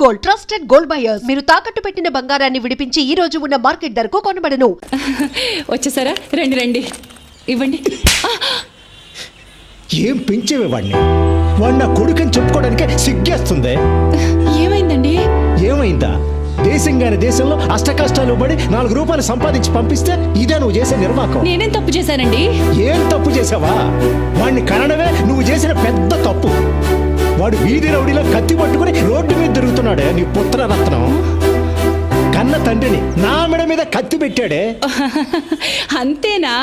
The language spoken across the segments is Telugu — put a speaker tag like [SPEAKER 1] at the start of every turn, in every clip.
[SPEAKER 1] Gold, trusted gold buyers. మీరు తాకట్టు పెట్టిన బంగారాన్ని విడిపించి ఈ రోజు ఉన్న మార్కెట్ ధరకు కొనబడను.
[SPEAKER 2] వచ్చేసారా? రండి రండి, ఇవ్వండి.
[SPEAKER 3] ఏం పెంచేవే వాడిని? వాడు నా కొడుకని చెప్పుకోవడానికే సిగ్గేస్తుంది.
[SPEAKER 2] ఏమైందండి?
[SPEAKER 3] ఏమైందా? దేశంగానే దేశంలో అష్టకష్టాలు పడి 4 రూపాయలు సంపాదించి పంపిస్తే ఇదే నువ్వు చేసే నిర్వాకం.
[SPEAKER 2] నేనేం తప్పు చేశానండి?
[SPEAKER 3] ఏం తప్పు చేసావా? వాడిని కనడమే నువ్వు చేసిన పెద్ద తప్పు. వాడు వీధి రౌడీలో కత్తి పట్టుకుని రోడ్డు మీద తిరుగుతున్నాడే నీ పుత్రరత్నం. కన్న తండ్రిని నా మెడ మీద కత్తి పెట్టాడే.
[SPEAKER 2] అంతేనా?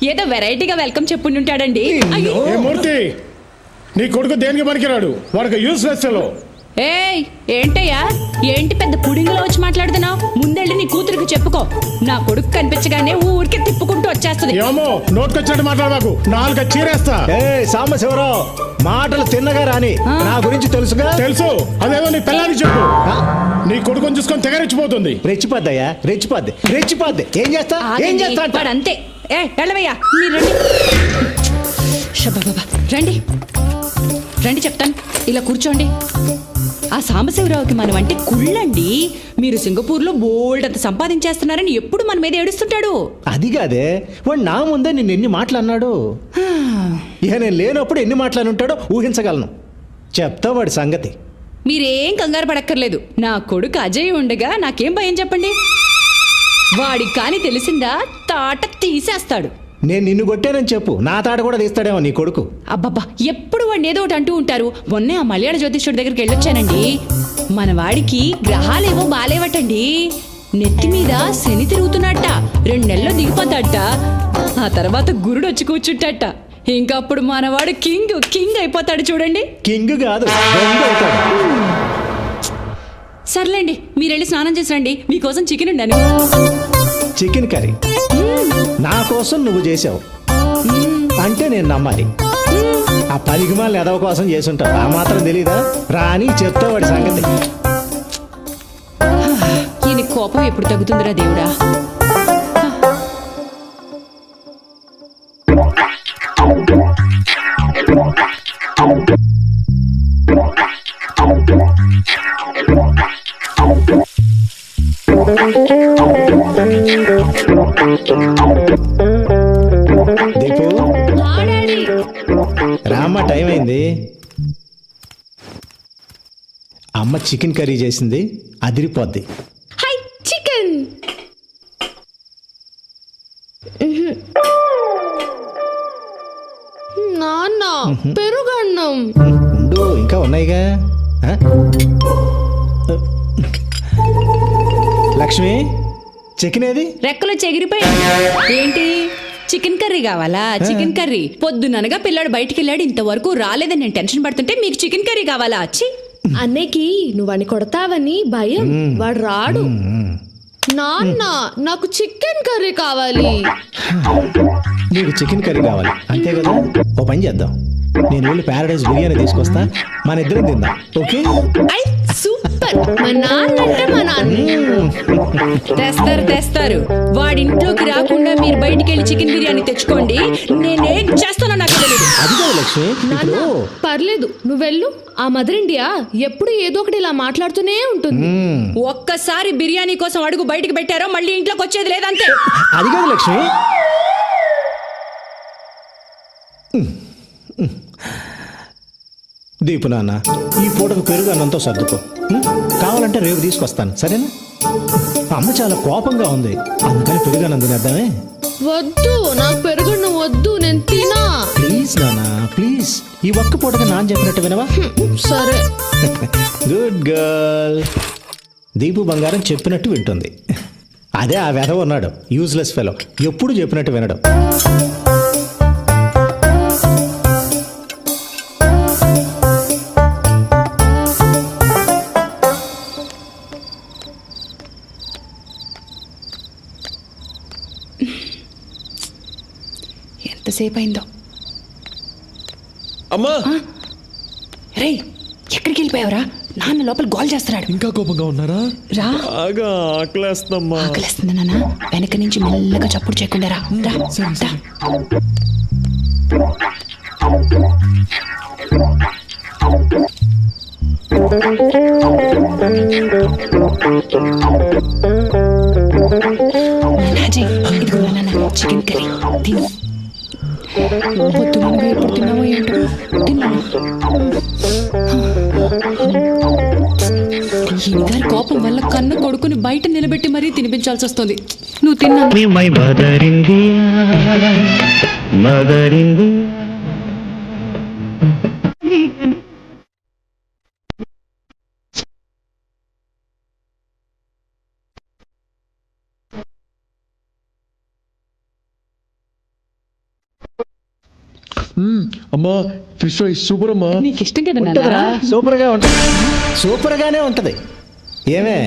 [SPEAKER 2] ఏదో వెరైటీగా వెల్కమ్ చెప్పుంటాడండి.
[SPEAKER 4] ఏ మూర్తి, నీ కొడుకు దేనికి పనికిరాడు, వాడికి యూస్లెస్ ఫెలో.
[SPEAKER 2] ఏయ్, ఏంటయ్యా? ఏంటి పెద్ద పుడింగులో వచ్చి మాట్లాడుతున్నావు? ముందెళ్ళి నీ కూతురికి చెప్పుకో. నా కొడుకు కనిపించగానే ఊరికే తిప్పుకుంటూ వచ్చేస్తుంది.
[SPEAKER 4] ఏమో నోట్కొచ్చాడు మాట్లాడబాకు, 4 చీరేస్తా.
[SPEAKER 3] ఏ సాంబశివరావు, మాటలు తిన్నగా రాని. నా గురించి తెలుసుగా?
[SPEAKER 4] తెలుసు, అదేదో నీ పిల్లానికి చెప్పు. నీ కొడుకుని చూసుకొని తెగరెచ్చిపోతుంది.
[SPEAKER 3] రెచ్చిపోద్దయ్యా, రెచ్చిపోద్ది. ఏం చేస్తా
[SPEAKER 2] వాడు అంతే. ఏ వెళ్ళవయ్యా, మీరు రండి. షబాబా, రండి రండి చెప్తాను. ఇలా కూర్చోండి. ఆ సాంబశివరావుకి మనం అంటే కుళ్ళండి. మీరు సింగపూర్లో బోల్డ్ అంత సంపాదించేస్తున్నారని ఎప్పుడు మన మీద ఏడుస్తుంటాడు.
[SPEAKER 3] అది కాదే, వాడు నా ముందే నిన్ను ఎన్ని మాటలు అన్నాడు. ఇక నేను లేనప్పుడు ఎన్ని మాటలు ఉంటాడో ఊహించగలను. చెప్తా వాడి సంగతి.
[SPEAKER 2] మీరేం కంగారు పడక్కర్లేదు. నా కొడుకు అజయ్ ఉండగా నాకేం భయం చెప్పండి. వాడికి కానీ తెలిసిందా తాట తీసేస్తాడు.
[SPEAKER 3] నేను నిన్ను కొట్టానని చెప్పు, నా తాట కూడా తీస్తాడేమో నీ కొడుకు.
[SPEAKER 2] అబ్బబ్బా, ఎప్పుడు వాడిని ఏదో ఒకటి అంటూ ఉంటారు. మొన్నే ఆ మలయాళ జ్యోతిష్యుడి దగ్గరికి వెళ్ళొచ్చానండి. మన వాడికి గ్రహాలేవో బాలేవటండి. నెత్తి మీద శని తిరుగుతున్నట్ట. 2 నెలల్లో దిగిపోతాడట. ఆ తర్వాత గురుడు వచ్చి కూర్చుంటాట. ఇంకప్పుడు మనవాడు కింగ్ అయిపోతాడు. చూడండి.
[SPEAKER 3] కింగ్ కాదు, దొంగ అవుతాడు.
[SPEAKER 2] సర్లేండి, మీరెళ్ళి స్నానం చేసి రండి. మీకోసం చికెన్ ఉండాను.
[SPEAKER 3] చికెన్ కర్రీ నా కోసం నువ్వు చేసావు అంటే నేను నమ్మాలి. ఆ 10 మాల ఎదవ కోసం చేసుంటావు, ఆ మాత్రం తెలీదా? రాని చెప్తా వాడి సంగతి.
[SPEAKER 2] ఈయన కోపం ఎప్పుడు తగ్గుతుందిరా దేవుడా?
[SPEAKER 3] దీపు, రామ్మ, టైం అయింది. అమ్మ చికెన్ కర్రీ చేసింది, అదిరిపోద్ది.
[SPEAKER 5] చికెన్ నాన్న, పెరుగన్నం
[SPEAKER 3] ఉండు, ఇంకా ఉన్నాయిగా. లక్ష్మి, చికెన్ ఏది?
[SPEAKER 2] రెక్కలు చెగిరిపోయాయి. ఏంటి, చికెన్ కర్రీ కావాలా? చికెన్ కర్రీ పొద్దుననగా పిల్లాడు బయటికి వెళ్ళాడు, ఇంతవరకు రాలేదని నేను టెన్షన్ పడుతుంటే మీకు చికెన్ కర్రీ కావాలా? ఛీ!
[SPEAKER 5] అన్నయ్యకి నువ్వని కొడతావని భయం, వాడు రాడు. నాన్న, నాకు చికెన్ కర్రీ కావాలి.
[SPEAKER 3] నీకు చికెన్ కర్రీ కావాలి అంతే కదా? ఓ పని చేద్దాం, నేను వెళ్ళి ప్యారడైజ్ బిర్యానీ తీసుకొస్తా, మన ఇద్దరం తిందాం. ఓకే?
[SPEAKER 5] I super. మా నాన్న అంటే మా నాన్న.
[SPEAKER 2] తెస్తారు. వాడింట్లోకి రాకుండా మీరు బయటికి వెళ్ళి చికెన్ బిర్యానీ తెచ్చుకోండి. నేనేం చేస్తానో నాకు తెలియదు.
[SPEAKER 3] అది కాదు లక్ష్మి,
[SPEAKER 5] నాన్న, పర్లేదు, నువ్వెళ్ళు. ఆ మదర్ ఇండియా ఎప్పుడు ఏదో ఒకటి ఇలా మాట్లాడుతూనే ఉంటుంది.
[SPEAKER 2] ఒక్కసారి బిర్యానీ కోసం అడుగు బయటికి పెట్టారో మళ్ళీ ఇంట్లోకి వచ్చేది లేదంతే.
[SPEAKER 3] అది కాదు లక్ష్మి. దీపు నాన్న, ఈ పూటకు పెరుగు అన్నంతో సర్దుకో. కావాలంటే రేపు తీసుకొస్తాను, సరేనా? అమ్మ చాలా కోపంగా ఉంది, అందుకని పెరుగు అన్నం తినేద్దామే.
[SPEAKER 5] వద్దు, నాకు పెరుగన్నం వద్దు, నేను తినా.
[SPEAKER 3] ప్లీజ్ నాన్న, ప్లీజ్. ఈ ఒక్క పూటగా నాన్న చెప్పినట్టు వినవా?
[SPEAKER 5] సరే.
[SPEAKER 3] Good girl. దీపు బంగారం చెప్పినట్టు వింటుంది. అదే ఆ వెధవ ఉన్నాడు, యూజ్లెస్ ఫెలో, ఎప్పుడు చెప్పినట్టు వినడం.
[SPEAKER 2] ఎంతసేపు అయిందో.
[SPEAKER 6] అమ్మా,
[SPEAKER 2] రే, ఎక్కడికి వెళ్ళిపోయావురా? నాన్న లోపల గోల్ చేస్తున్నాడు.
[SPEAKER 6] ఇంకా కోపంగా ఉన్నారా?
[SPEAKER 2] రా.
[SPEAKER 6] బాగా ఆకలేస్తుందమ్మా.
[SPEAKER 2] ఆకలేస్తుంది నాన్న. వెనక నుంచి మెల్లగా చప్పుడు చేయకుండా రా. రా. అజయ్, ఇదిగో నాన్న చికెన్ కర్రీ తిను. పొద్దున నువ్వు ఎప్పుడు తిన్నావో ఏంటో తిన్నాను. ఈయనగారి కోపం వల్ల కన్న కొడుకుని బయట నిలబెట్టి మరీ తినిపించాల్సి వస్తుంది. నువ్వు తిన్నా.
[SPEAKER 7] My mother India mother India.
[SPEAKER 6] అమ్మా ఫిష్ ఫ్రై సూపర్ అమ్మా.
[SPEAKER 2] నీకు ఇష్టం కదా
[SPEAKER 3] ఉంటుందిరా,
[SPEAKER 2] నాన్న?
[SPEAKER 3] సూపర్గా ఉంటుంది. సూపర్గానే ఉంటుంది. ఏమే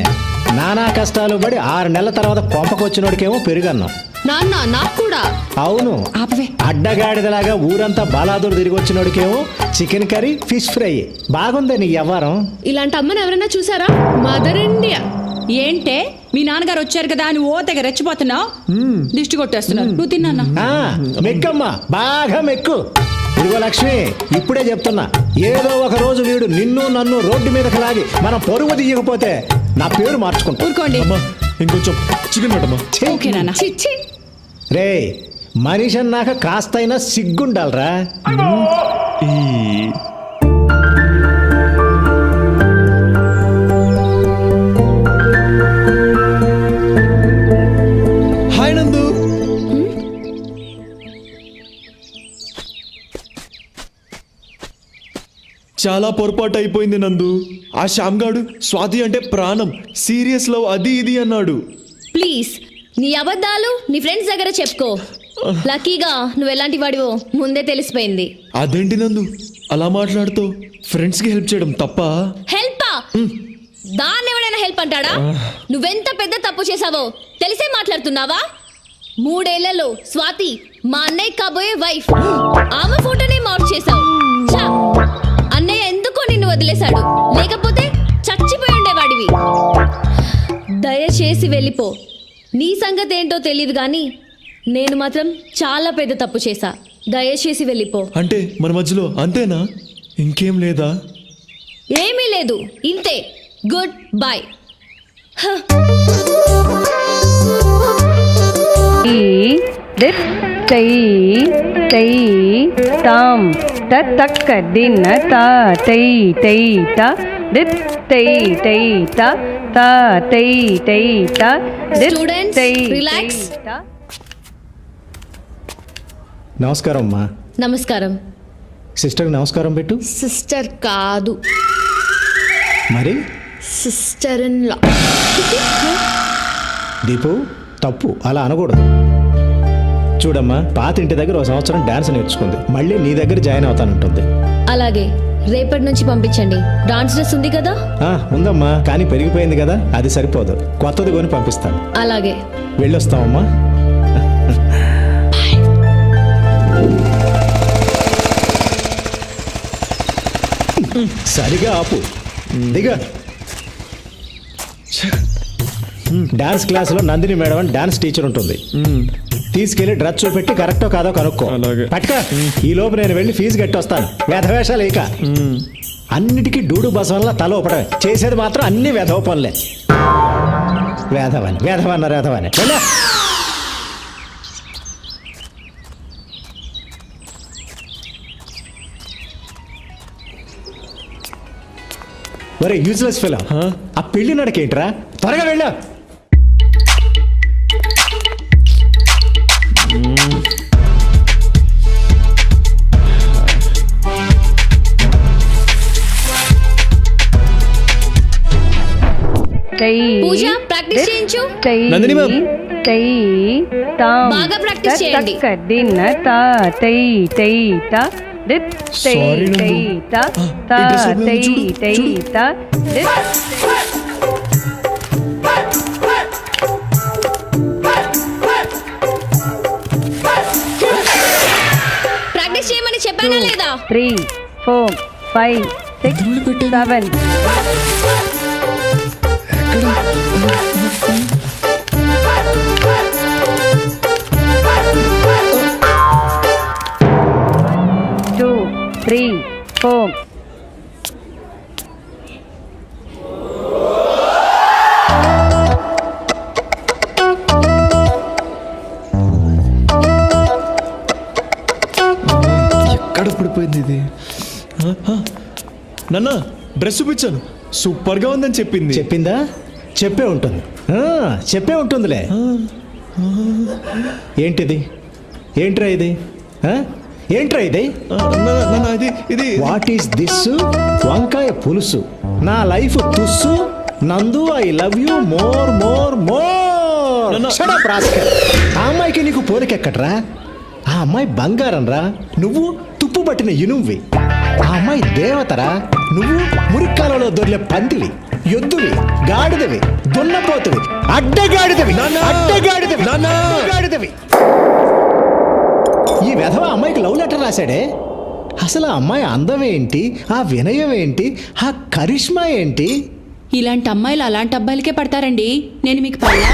[SPEAKER 3] నానా కష్టాలు పడి 6 నెలల తర్వాత కొంపకొచ్చినోడికేమో పెరుగన్నాం.
[SPEAKER 5] నాన్న నాకు కూడా.
[SPEAKER 3] అవును,
[SPEAKER 2] ఆపవే.
[SPEAKER 3] అడ్డగాడిదలాగా ఊరంతా బాలాదూరు తిరిగి వచ్చినోడికేమో చికెన్ కర్రీ ఫిష్ ఫ్రై. బాగుంది నీ వ్యవహారం.
[SPEAKER 5] ఇలాంటి అమ్మని ఎవరైనా చూసారా? Mother India.
[SPEAKER 2] ఏంటే మీ నాన్నగారు వచ్చారు కదా అని ఓ తెగ రెచ్చిపోతున్నావు. దిష్టి కొట్టేస్తున్నావు. నువ్వు తిన్నా.
[SPEAKER 3] ఆ, మెక్కమ్మా, బాగా మెక్కు. ఇదిగో లక్ష్మి, ఇప్పుడే చెప్తున్నా, ఏదో ఒక రోజు వీడు నిన్ను నన్ను రోడ్డు మీదకి లాగి మన పరువు తీయకపోతే నా పేరు మార్చుకుంటా.
[SPEAKER 2] ఊరుకోండి.
[SPEAKER 6] అమ్మా ఇంకొంచెం చికెన్ పెట్టమ్మా.
[SPEAKER 2] ఓకే నాన్న.
[SPEAKER 5] చిచ్చి.
[SPEAKER 3] రే, మనిషి అన్నాక కాస్తైనా సిగ్గుండాలరా.
[SPEAKER 6] ఈ హాయ్ నందు. చాలా పొరపాటు అయిపోయింది నందు. ఆ శ్యామ్ గాడు స్వాతి అంటే ప్రాణం, సీరియస్ లవ్ అది ఇది అన్నాడు.
[SPEAKER 8] ప్లీజ్ నీ అబద్ధాలు నీ ఫ్రెండ్స్ దగ్గర చెప్పుకో. లక్కీగా నువ్వు ఎలాంటి వాడివో ముందే తెలిసిపోయింది.
[SPEAKER 6] అదేంటి నందు అలా మాట్లాడుతూ? ఫ్రెండ్స్ కి హెల్ప్ చేయడం తప్ప?
[SPEAKER 8] హెల్పా? దాన్ని ఎవడైనా హెల్ప్ అంటాడా? నువ్వెంత పెద్ద తప్పు చేసావో తెలిసే మాట్లాడుతున్నావా? 3 ఏళ్లలో స్వాతి మా అన్నయ్య కాబోయే వైఫ్. ఆమె ఫోటోనే మార్క్ చేసావు. ఛా! అన్నయ్య ఎందుకో నిన్ను వదిలేశాడు, లేకపోతే చచ్చిపోయి ఉండేవాడివి. దయచేసి వెళ్ళిపో. నీ సంగతి ఏంటో తెలియదు కానీ నేను మాత్రం చాలా పెద్ద తప్పు చేశా. దయచేసి వెళ్ళిపో.
[SPEAKER 6] అంటే మన మధ్యలో అంతేనా? ఇంకేం లేదా?
[SPEAKER 8] ఏమీ లేదు, ఇంతే. Good bye.
[SPEAKER 9] दिप तई तई ताम तक दिन ता तई तई ता दिप तई तई ता तई तई ता दिप
[SPEAKER 8] Students,
[SPEAKER 9] तई
[SPEAKER 8] relax.
[SPEAKER 3] నమస్కారం అమ్మా.
[SPEAKER 8] నమస్కారం.
[SPEAKER 3] సిస్టర్కి నమస్కారం పెట్టు.
[SPEAKER 5] సిస్టర్ కాదు,
[SPEAKER 3] మరి
[SPEAKER 5] సిస్టర్ ఇన్ లా.
[SPEAKER 3] దీపు, తప్పు, అలా అనకూడదు. చూడమ్మా, పాత ఇంటి దగ్గర 1 సంవత్సరం డాన్స్ నేర్చుకుంది, మళ్ళీ నీ దగ్గర జాయిన్ అవుతానంటుంది.
[SPEAKER 8] అలాగే రేపటి నుంచి పంపించండి. డాన్స్ డ్రెస్ ఉంది కదా?
[SPEAKER 3] ఉందమ్మా, కానీ పెరిగిపోయింది కదా, అది సరిపోదు, కొత్తది కొని పంపిస్తాను.
[SPEAKER 8] అలాగే
[SPEAKER 3] వెళ్ళొస్తామమ్మా. సరిగా ఆపు, దిగా. డాన్స్ క్లాసులో నందిని మేడం అని డాన్స్ టీచర్ ఉంటుంది. తీసుకెళ్లి డ్రెస్ చూపెట్టి కరెక్టో కాదో కనుక్కో.
[SPEAKER 6] అలాగే.
[SPEAKER 3] పట్టుక. ఈ లోపు నేను వెళ్ళి ఫీజు కట్టి వస్తాను. వేధవేషాలు ఇక అన్నిటికీ డూడు బసవన్లా తల ఊపడమే, చేసేది మాత్రం అన్ని వెధవ పనులే. వేధవన్నారు వేధవని. ఒరే యూజ్లెస్ ఫెలో, ఆ పెళ్లి నడకేంట్రా? త్వరగా వెళ్ళా.
[SPEAKER 8] పూజ ప్రాక్టీస్ చేయించు.
[SPEAKER 6] నందిని మ్యామ్.
[SPEAKER 8] బాగా ప్రాక్టీస్ చేయండి.
[SPEAKER 9] दिन ता तई तई ता दिप तई
[SPEAKER 6] Sorry, Nandu.
[SPEAKER 9] तई ता ता
[SPEAKER 6] Interest లేదు,
[SPEAKER 9] तई
[SPEAKER 6] చూడు,
[SPEAKER 9] तई
[SPEAKER 6] చూడు.
[SPEAKER 9] ता दिप
[SPEAKER 8] ప్రాక్టీస్ చేయమని చెప్పానా లేదా?
[SPEAKER 9] 3 4 5 6 7 2 3 4
[SPEAKER 6] నాన్న డ్రెస్ చూపించాను సూపర్ గా ఉందని చెప్పింది.
[SPEAKER 3] చెప్పిందా? చెప్పే ఉంటుంది. చెప్పే ఉంటుందిలే. ఏంటిది? ఏంట్రా ఇది? ఏంట్రా ఇది?
[SPEAKER 6] నాన్న ఇది
[SPEAKER 3] వాట్ ఈస్ దిస్? వంకాయ పులుసు. నా లైఫ్ తుస్సు. నందు I love you more more more.
[SPEAKER 6] నాన్న.
[SPEAKER 3] ఆ అమ్మాయికి నీకు పోలికెక్కట్రా? ఆ అమ్మాయి బంగారం రా, నువ్వు తుప్పు పట్టిన ఇనువ్వి. ఆ అమ్మాయి దేవతరా, నువ్వు మురిక్కాలలో దొర్లే పందివి, ఎద్దువి, గాడిదవి, దున్నపోతువి, అడ్డగాడిదవి, అడ్డగాడిదవి, అడ్డగాడిదవి. ఈ వెధవ అమ్మాయికి లవ్ లెటర్ రాశాడే. అసలు ఆ అమ్మాయి అందం ఏంటి, ఆ వినయం ఏంటి, ఆ కరిష్మా ఏంటి?
[SPEAKER 2] ఇలాంటి అమ్మాయిలు అలాంటి అబ్బాయిలకే పడతారండి. నేను మీకు పడలా?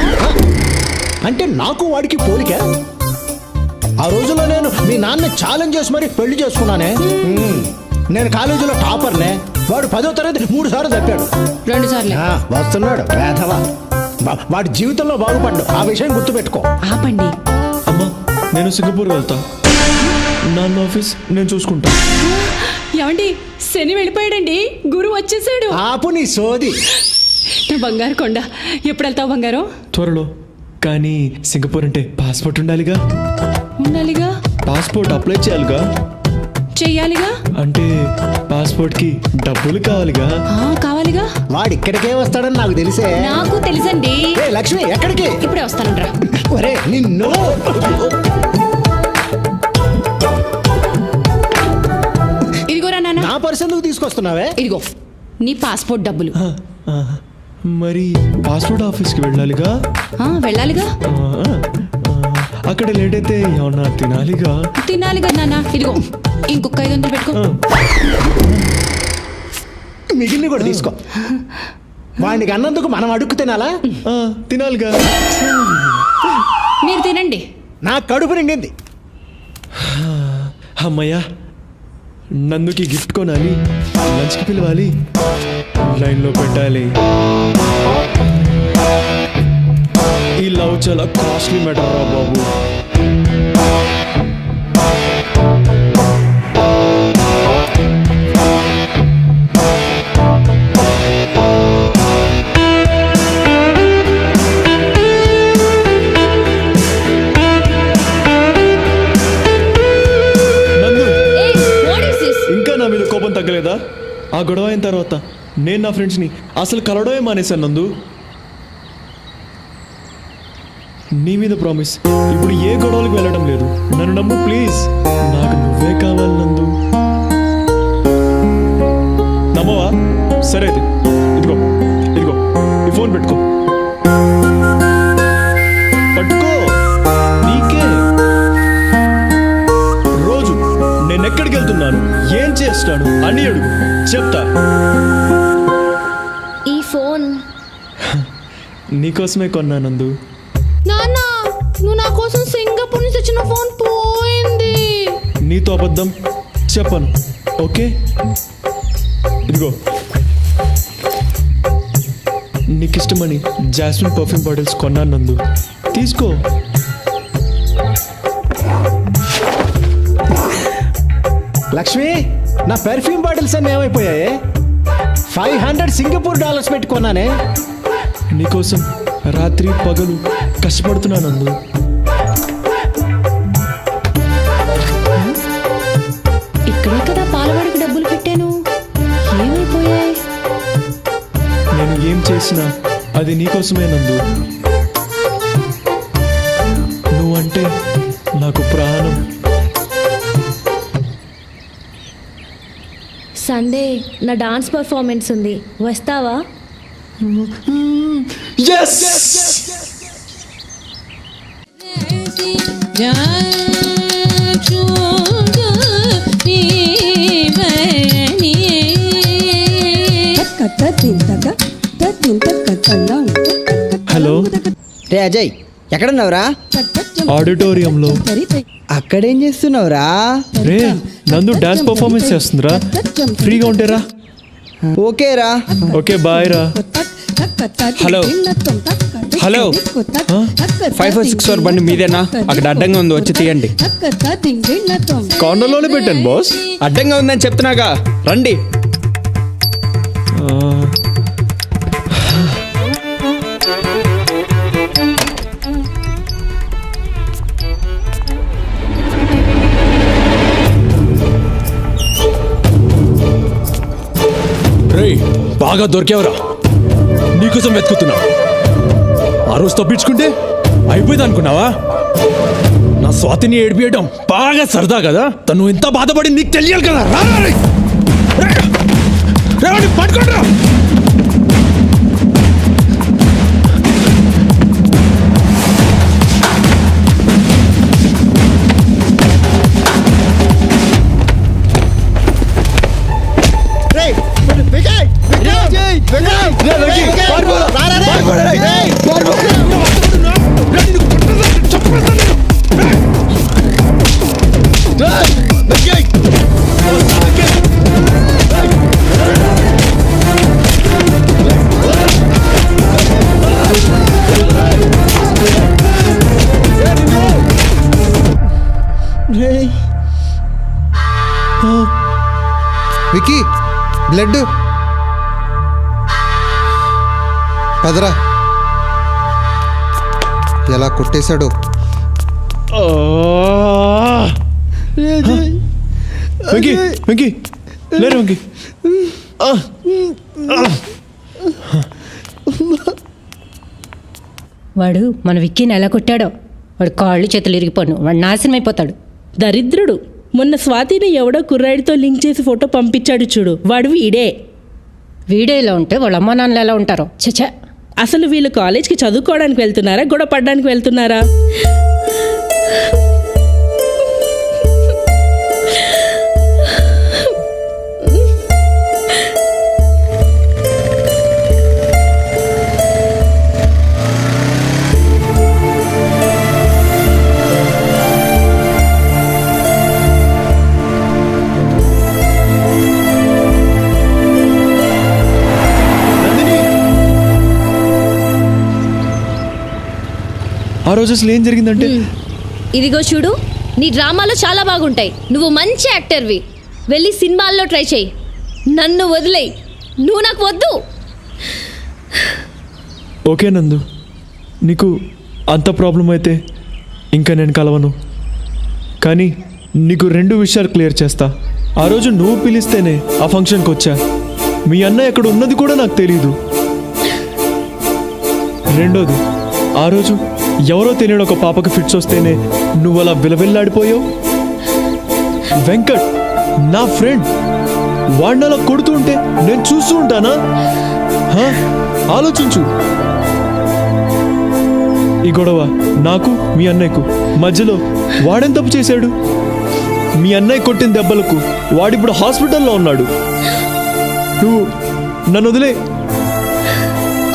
[SPEAKER 3] అంటే నాకు వాడికి పోలిక? ఆ రోజుల్లో నేను మీ నాన్న ఛాలెంజ్ చేసి మరి పెళ్లి చేసుకున్నానే. నేను కాలేజీలో టాపర్నే. వాడు 10వ తరగతి 3 సార్లు తప్పాడు.
[SPEAKER 2] 2 సార్లు.
[SPEAKER 3] వస్తున్నాడు వేధవ. వాడి జీవితంలో బాగుపడ్డు. ఆ విషయం గుర్తుపెట్టుకో.
[SPEAKER 2] ఆపండి.
[SPEAKER 6] అమ్మా నేను సింగపూర్ వెళ్తా. నాన్న ఆఫీస్ నేను చూసుకుంటా.
[SPEAKER 2] ఏమండి, శని వెళ్ళిపోయాడండి, గురువు వచ్చేసాడు.
[SPEAKER 3] ఆపు నీ సోది.
[SPEAKER 2] నా బంగారు కొండ, ఎప్పుడు వెళ్తావు బంగారం?
[SPEAKER 6] త్వరలో. కానీ సింగపూర్ అంటే పాస్పోర్ట్ ఉండాలిగా.
[SPEAKER 2] ఉండాలిగా.
[SPEAKER 6] పాస్పోర్ట్ అప్లై చేయాలిగా.
[SPEAKER 2] చెయ్యాలిగా.
[SPEAKER 6] అంటే పాస్పోర్ట్ కి డబ్బులు కావాలిగా.
[SPEAKER 2] కావాలిగా.
[SPEAKER 3] వాడు ఇక్కడికే వస్తాడని నాకు తెలిసే.
[SPEAKER 2] నాకు తెలుసండి.
[SPEAKER 3] లక్ష్మి ఎక్కడికి?
[SPEAKER 2] ఇప్పుడే వస్తానండ్రా.
[SPEAKER 3] ఒరే నిన్ను.
[SPEAKER 2] ఇదిగోరా నాన్న.
[SPEAKER 3] నా పర్స్ ఎందుకు తీసుకొస్తున్నావే?
[SPEAKER 2] ఇదిగో నీ పాస్పోర్ట్ డబ్బులు.
[SPEAKER 6] మరి పాస్పోర్ట్ ఆఫీస్కి వెళ్ళాలిగా.
[SPEAKER 2] వెళ్ళాలిగా.
[SPEAKER 6] అక్కడ లేట్ అయితే ఏమన్నా తినాలిగా.
[SPEAKER 2] తినాలిగా నాన్న. ఇదిగో ఇంకొక 500 పెట్టుకో.
[SPEAKER 3] మిగిలిన కూడా తీసుకో. వాడికి అన్నందుకు మనం అడుక్కు తినాలా?
[SPEAKER 6] తినాలిగా.
[SPEAKER 2] మీరు తినండి.
[SPEAKER 3] నా కడుపు నిండింది.
[SPEAKER 6] అమ్మయ్యా, నందుకి గిఫ్ట్ కొనాలి, లంచ్కి పిలవాలి, లైన్లో పెట్టాలి. ఈ లవ్ చాలా కాస్ట్లీ మ్యాటర్ రా బాబు. ఇంకా నా మీద కోపం తగ్గలేదా? ఆ గొడవ అయిన తర్వాత నేను నా ఫ్రెండ్స్ని అసలు కలవడమే మానేశాను నందు. నీ మీద ప్రామిస్, ఇప్పుడు ఏ గొడవలకు వెళ్ళడం లేదు. నన్ను నమ్ము ప్లీజ్. నాకు నువ్వే కావాలి నందు. నమ్మవా? సరే అయితే ఇదిగో ఇదిగో ఈ ఫోన్ పెట్టుకో. పట్టుకో, నీకే. రోజు నేను ఎక్కడికి వెళ్తున్నాను, ఏం చేస్తాను అని అడుగు, చెప్తా.
[SPEAKER 8] ఈ ఫోన్
[SPEAKER 6] నీకోసమే కొన్నా నందు.
[SPEAKER 5] నాన్న, నువ్వు నా కోసం సింగపూర్ నుంచి తెచ్చిన ఫోన్ పోయింది.
[SPEAKER 6] నీతో అబద్ధం చెప్పను, ఓకే? ఇదిగో నీకు ఇష్టమని జాస్మిన్ పర్ఫ్యూమ్ బాటిల్స్ కొన్నాను నందు, తీసుకో.
[SPEAKER 3] లక్ష్మి, నా పెర్ఫ్యూమ్ బాటిల్స్ అన్నీ ఏమైపోయాయి? $500 సింగపూర్ డాలర్స్ పెట్టుకున్నానే.
[SPEAKER 6] నీకోసం రాత్రి పగలు కష్టపడుతున్నా నందు.
[SPEAKER 2] ఇక్కడే కదా పాలవాడికి డబ్బులు పెట్టాను, ఏమైపోయాయి?
[SPEAKER 6] నేను ఏం చేసినా అది నీకోసమే నందు. నువ్వంటే నాకు ప్రాణం.
[SPEAKER 8] సండే నా డాన్స్ పర్ఫార్మెన్స్ ఉంది, వస్తావా?
[SPEAKER 6] Yes! హలో
[SPEAKER 10] రే అజయ్, ఎక్కడున్నావురా?
[SPEAKER 6] ఆడిటోరియంలో.
[SPEAKER 10] అక్కడేం చేస్తున్నావురా?
[SPEAKER 6] రే నందు డాన్స్ పర్ఫార్మెన్స్ చేస్తుందిరా, ఫ్రీగా ఉంటేరా.
[SPEAKER 10] ఓకేరా.
[SPEAKER 6] ఓకే బాయ్ రా.
[SPEAKER 11] హలో హలో 546 బండి మీదేనా? అక్కడ అడ్డంగా ఉంది, వచ్చి తీయండి.
[SPEAKER 6] కార్నర్లోనే పెట్టాను బాస్.
[SPEAKER 11] అడ్డంగా ఉందని చెప్తున్నాగా, రండి.
[SPEAKER 6] రేయ్, బాగా దొరికావురా. నీకోసం వెతుకుతున్నా. ఆ రోజు తప్పించుకుంటే అయిపోయింది అనుకున్నావా? నా స్వాతిని ఏడిపియడం బాగా సరదా కదా. తను ఎంత బాధపడి నీకు తెలియాలి కదా. పట్టుకోండిరా.
[SPEAKER 12] వికీ, బ్లడ్ పదరా. ఎలా కొట్టేశాడు.
[SPEAKER 6] వెంకీ, వెంకీ, లేరు వెంకీ.
[SPEAKER 2] వాడు మన విక్కీని ఎలా కొట్టాడో, వాడు కాళ్ళు చేతులు ఇరిగిపోను, వాడు నాశనం అయిపోతాడు.
[SPEAKER 5] దరిద్రుడు. మొన్న స్వాతిని ఎవడో కుర్రాడితో లింక్ చేసి ఫోటో పంపించాడు చూడు, వాడు వీడే.
[SPEAKER 2] వీడియో ఇలా ఉంటే వాళ్ళ అమ్మా నాన్నలు ఎలా ఉంటారో. చచ్చా.
[SPEAKER 5] అసలు వీళ్ళు కాలేజ్కి చదువుకోవడానికి వెళ్తున్నారా, గొడవ పడడానికి వెళ్తున్నారా?
[SPEAKER 6] ఆ రోజు అసలు ఏం జరిగిందంటే,
[SPEAKER 8] ఇదిగో చూడు, నీ డ్రామాలో చాలా బాగుంటాయి. నువ్వు మంచి యాక్టర్వి. వెళ్ళి సినిమాల్లో ట్రై చేయి. నన్ను వదిలేయి. నువ్వు నాకు వద్దు.
[SPEAKER 6] ఓకే నందు, నీకు అంత ప్రాబ్లం అయితే ఇంకా నేను కలవను. కానీ నీకు 2 విషయాలు క్లియర్ చేస్తా. ఆ రోజు నువ్వు పిలిస్తేనే ఆ ఫంక్షన్కి వచ్చా. మీ అన్న ఎక్కడ ఉన్నది కూడా నాకు తెలీదు. రెండోది, ఆ రోజు ఎవరో తెలియని ఒక పాపకి ఫిట్స్ వస్తేనే నువ్వు అలా విలవిల్లాడిపోయావు. వెంకట్ నా ఫ్రెండ్, వాడిని అలా కొడుతూ ఉంటే నేను చూస్తూ ఉంటానా? ఆలోచించు. ఈ గొడవ నాకు మీ అన్నయ్యకు మధ్యలో వాడేం తప్పు చేశాడు? మీ అన్నయ్య కొట్టిన దెబ్బలకు వాడిప్పుడు హాస్పిటల్లో ఉన్నాడు. నువ్వు నన్ను వదిలే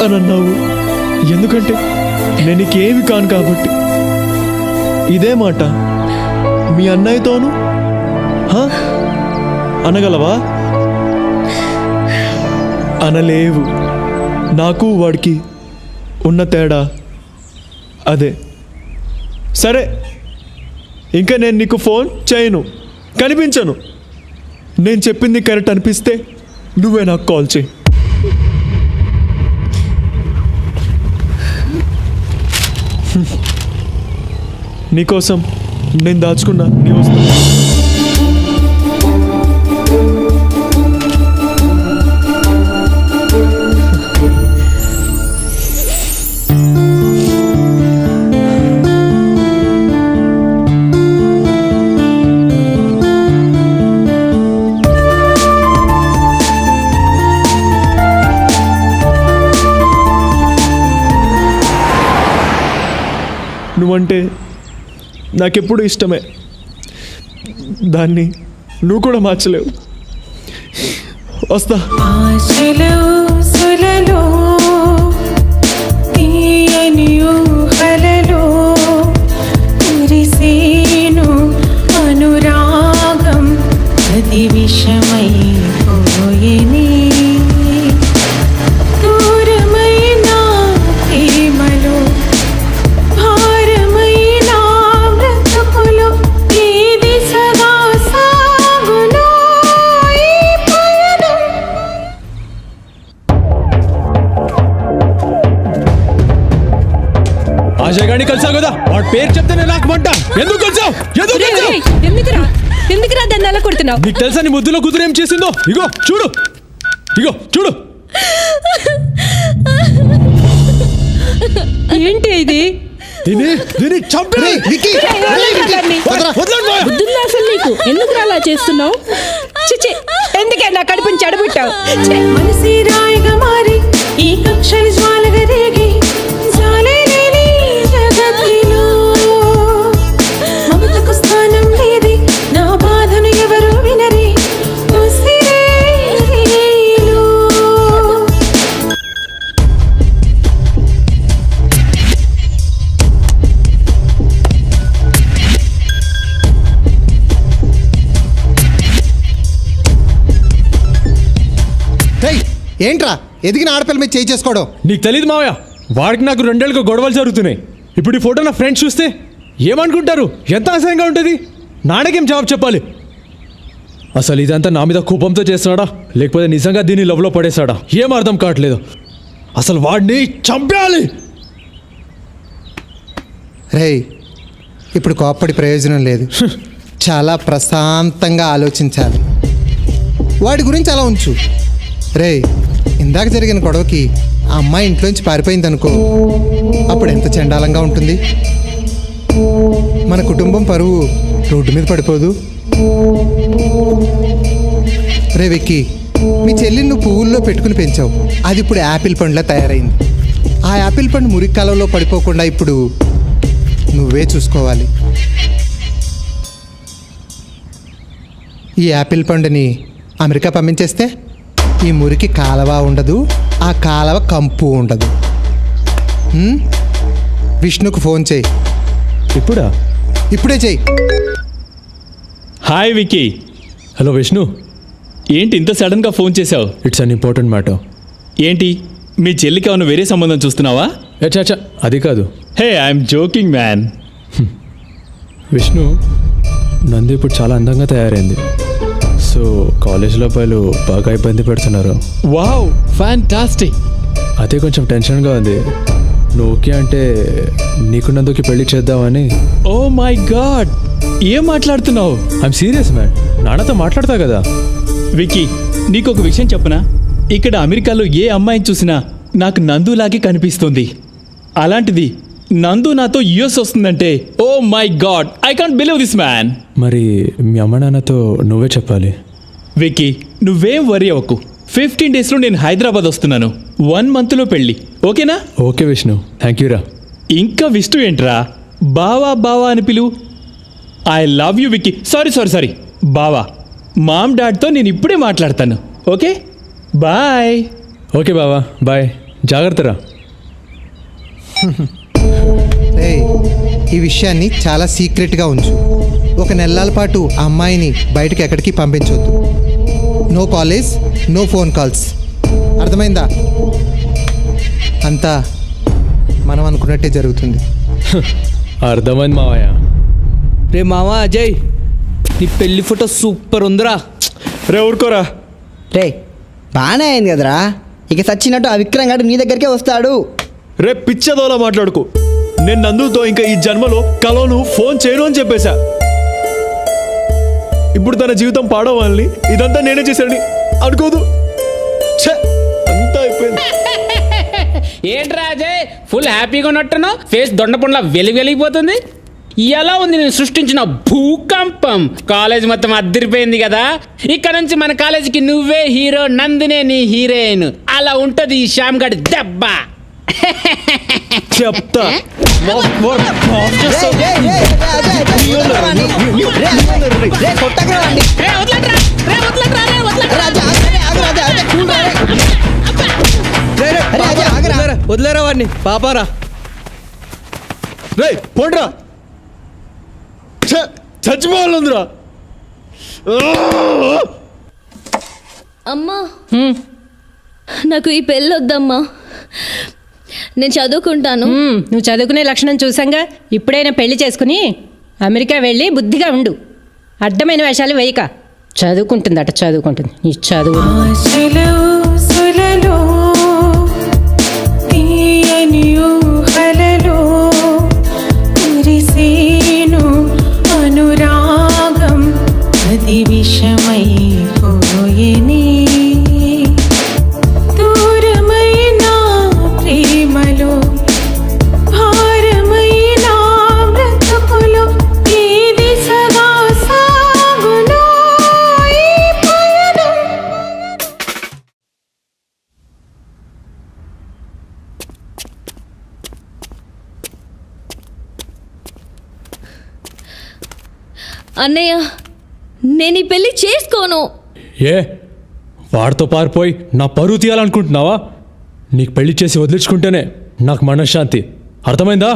[SPEAKER 6] అని అన్నావు. ఎందుకంటే నేను నీకేమి కాను కాబట్టి. ఇదే మాట మీ అన్నయ్యతోను అనగలవా? అనలేవు. నాకు వాడికి ఉన్న తేడా అదే. సరే, ఇంకా నేను నీకు ఫోన్ చేయను, కనిపించను. నేను చెప్పింది కరెక్ట్ అనిపిస్తే నువ్వే నాకు కాల్ చేయి. నీకోసం నేను దాచుకున్నా నీ వస్తువు. నువ్వంటే నాకెప్పుడు ఇష్టమే. దాన్ని నువ్వు కూడా మార్చలేవు. వస్తా.
[SPEAKER 13] అనురాగం అది విషమై పోయేనే.
[SPEAKER 6] అజయ్ గారిని కలిసావు కదా, వాడి పేరు చెప్తేనే నాకు మంట. ఎందుకు కలిసావు?
[SPEAKER 2] ఎందుకురా దాన్ని అలా కొడుతున్నావు?
[SPEAKER 6] నీకు తెలుసా నీ ముద్దులో కూతురు ఏం చేసిందో? ఇగో చూడు.
[SPEAKER 2] ఏంటి ఇది?
[SPEAKER 3] దీన్ని చంపేయ్. విక్కీ,
[SPEAKER 5] బుద్ధుందా అసలు నీకు? ఎందుకు అలా చేస్తున్నావు?
[SPEAKER 2] చిచి, ఎందుకే నా కడుపుని చెడబుట్టావు?
[SPEAKER 13] మనసి రాయిగా మారి ఈ కక్షలు జ్వాలగా రేగి జాలే లేని జగత్తులో మమతకు స్థానం లేది, నా బాధను ఎవరు వినరి ఉసిరేలో.
[SPEAKER 12] ఏంట్రా ఎదిగిన ఆడపిల్ల మీద చేయి చేసుకోవడం?
[SPEAKER 6] నీకు తెలియదు మావయ్య, వాడికి నాకు 2 ఏళ్ళుగా గొడవలు జరుగుతున్నాయి. ఇప్పుడు ఈ ఫోటో నా ఫ్రెండ్స్ చూస్తే ఏమనుకుంటారు? ఎంత అసహ్యంగా ఉంటుంది. నాన్నకేం జవాబు చెప్పాలి? అసలు ఇదంతా నా మీద కోపంతో చేస్తున్నాడా, లేకపోతే నిజంగా దీన్ని లవ్లో పడేశాడా? ఏం అర్థం కావట్లేదు. అసలు వాడిని చంపేయాలి.
[SPEAKER 12] రేయ్, ఇప్పుడు కోప్పడి ప్రయోజనం లేదు. చాలా ప్రశాంతంగా ఆలోచించాలి. వాడి గురించి అలా ఉంచు. రేయ్, ఇందాక జరిగిన గొడవకి ఆ అమ్మాయి ఇంట్లోంచి పారిపోయింది అనుకో, అప్పుడు ఎంత చండాలంగా ఉంటుంది. మన కుటుంబం పరువు రోడ్డు మీద పడిపోదు. రే విక్కీ, మీ చెల్లిని నువ్వు పువ్వుల్లో పెట్టుకుని పెంచావు, అది ఇప్పుడు యాపిల్ పండులా తయారైంది. ఆ యాపిల్ పండు మురికి కాలంలో పడిపోకుండా ఇప్పుడు నువ్వే చూసుకోవాలి. ఈ యాపిల్ పండుని అమెరికా పంపించేస్తే ఈ మురికి కాలవ ఉండదు, ఆ కాలవ కంపు ఉండదు. విష్ణుకు ఫోన్ చేయి. ఇప్పుడే చేయి.
[SPEAKER 11] హాయ్ విక్కీ.
[SPEAKER 6] హలో విష్ణు,
[SPEAKER 11] ఏంటి ఇంత సడన్గా ఫోన్ చేసావు?
[SPEAKER 6] It's an important matter.
[SPEAKER 11] ఏంటి, మీ చెల్లికి ఏమైనా వేరే సంబంధం చూస్తున్నావా?
[SPEAKER 6] అచ్చా, అది కాదు.
[SPEAKER 11] Hey, I'm joking man.
[SPEAKER 6] Vishnu, Nandi ఇప్పుడు చాలా అందంగా తయారైంది. సో కాలేజ్లో అబ్బాయిలు బాగా ఇబ్బంది పెడుతున్నారు.
[SPEAKER 11] Wow, fantastic.
[SPEAKER 6] అదే కొంచెం టెన్షన్గా ఉంది. నువ్వు ఓకే అంటే నీకు నందుకి పెళ్లి చేద్దామని.
[SPEAKER 11] ఓ మై గాడ్, ఏం మాట్లాడుతున్నావు?
[SPEAKER 6] ఐఎమ్ సీరియస్ మ్యాన్, నాన్నతో మాట్లాడతా కదా.
[SPEAKER 11] విక్కీ, నీకు ఒక విషయం చెప్పనా? ఇక్కడ అమెరికాలో ఏ అమ్మాయిని చూసినా నాకు నందులాగే కనిపిస్తుంది. అలాంటిది నందు నాతో యుఎస్ వస్తుందంటే, oh my god, I can't believe this man.
[SPEAKER 6] మరి మీ అమ్మ నాన్నతో నువ్వే చెప్పాలి.
[SPEAKER 11] విక్కీ, నువ్వేం వరీ అవ్వకు. 15 డేస్లో నేను హైదరాబాద్ వస్తున్నాను. 1 మంత్లో పెళ్ళి, ఓకేనా?
[SPEAKER 6] ఓకే విష్ణు, థ్యాంక్ యూ రా.
[SPEAKER 11] ఇంకా విష్ణు ఏంట్రా, బావా బావా అని పిలువు. I love you Vicky. Sorry బావా. మామ్ డాడ్తో నేను ఇప్పుడే మాట్లాడతాను. Okay, bye.
[SPEAKER 6] ఓకే బావా, బాయ్. జాగ్రత్తరా.
[SPEAKER 12] రేయ్, ఈ విషయాన్ని చాలా సీక్రెట్గా ఉంచు. 1 నెలల పాటు ఆ అమ్మాయిని బయటకి ఎక్కడికి పంపించవద్దు. No college, no phone calls. అర్థమైందా? అంతా మనం అనుకున్నట్టే జరుగుతుంది.
[SPEAKER 6] అర్థమైంది మావయ్య.
[SPEAKER 10] రే మావా అజయ్, నీ పెళ్లి ఫోటో సూపర్ ఉందిరా.
[SPEAKER 11] రే ఊరుకోరా.
[SPEAKER 10] రే బాగానే అయింది కదరా. ఇక సచ్చినట్టు ఆ విక్రమ్ గారు నీ దగ్గరికే వస్తాడు.
[SPEAKER 11] రే పిచ్చదోలా మాట్లాడుకో. నేను నందుతో ఇంకా ఈ జన్మలో కలోను ఫోన్ చేయను అని చెప్పేశా. ఇప్పుడు తన జీవితం పాడవాలని ఇదంతా నేనే చేశానని అనుకోదు. అంతా అయిపోయింది.
[SPEAKER 14] ఏంట్రా అజయ్, ఫుల్ హ్యాపీగా ఉన్నట్టున్నావు? ఫేస్ దొండపండ్ల వెలిగిపోతుంది. ఎలా ఉంది నేను సృష్టించిన భూకంపం? కాలేజ్ మొత్తం అద్దరిపోయింది కదా. ఇక్కడ నుంచి మన కాలేజీకి నువ్వే హీరో, నందినే నీ హీరోయిన్. అలా ఉంటది ఈ శ్యామ్ గడి దెబ్బ.
[SPEAKER 11] చెప్తా.
[SPEAKER 10] వదిలేరా వాడిని, పాపారా.
[SPEAKER 11] రే పోండ్రా, చచ్చిపోవాలందిరా.
[SPEAKER 8] అమ్మా, నాకు ఈ పెళ్ళి వద్దమ్మా. నేను చదువుకుంటాను.
[SPEAKER 2] నువ్వు చదువుకునే లక్షణం చూసాంగా. ఇప్పుడైనా పెళ్లి చేసుకుని అమెరికా వెళ్ళి బుద్ధిగా ఉండు. అడ్డమైన వేషాలు వేయక. చదువుకుంటుందట, చదువుకుంటుంది. ఈ చదువు
[SPEAKER 13] ఆశలో సులలో తీయని ఊహలలో
[SPEAKER 8] అన్నయ్య నేను ఈ పెళ్లి చేసుకోను.
[SPEAKER 6] ఏ వాడితో పారిపోయి నా పరువు తీయాలనుకుంటున్నావా? నీకు పెళ్లి చేసి వదిలించుకుంటేనే నాకు మనశ్శాంతి. అర్థమైందా?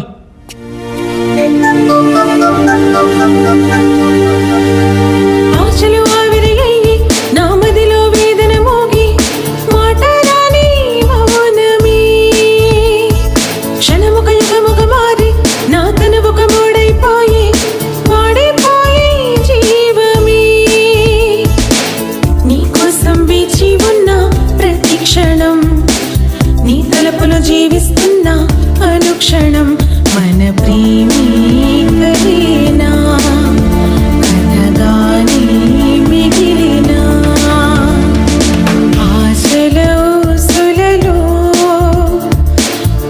[SPEAKER 13] ఆశలు ఆవిరయ్యి నా మదిలో వేదన మోగి మాటరాని మౌనమే క్షణముక యుగముక మారి నా తనువుక మూడైపోయి వాడిపోయి జీవమే నీకోసం వేచి ఉన్న ప్రతి క్షణం నీ తలపులో జీవిస్తున్న అనుక్షణం మన ప్రేమే కలేనా కథగానే మిగిలినా ఆశలో సులలో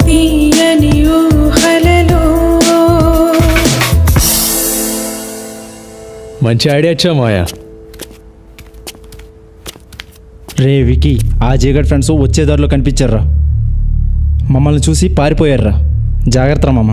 [SPEAKER 13] తీయని ఊహలలో.
[SPEAKER 6] మంచి ఐడియా ఇచ్చా మాయా.
[SPEAKER 11] రే వికీ, ఆ జేగడ్ ఫ్రెండ్స్ వచ్చే దారిలో కనిపించారా, మమ్మల్ని చూసి పారిపోయారా. జాగ్రత్త మామ.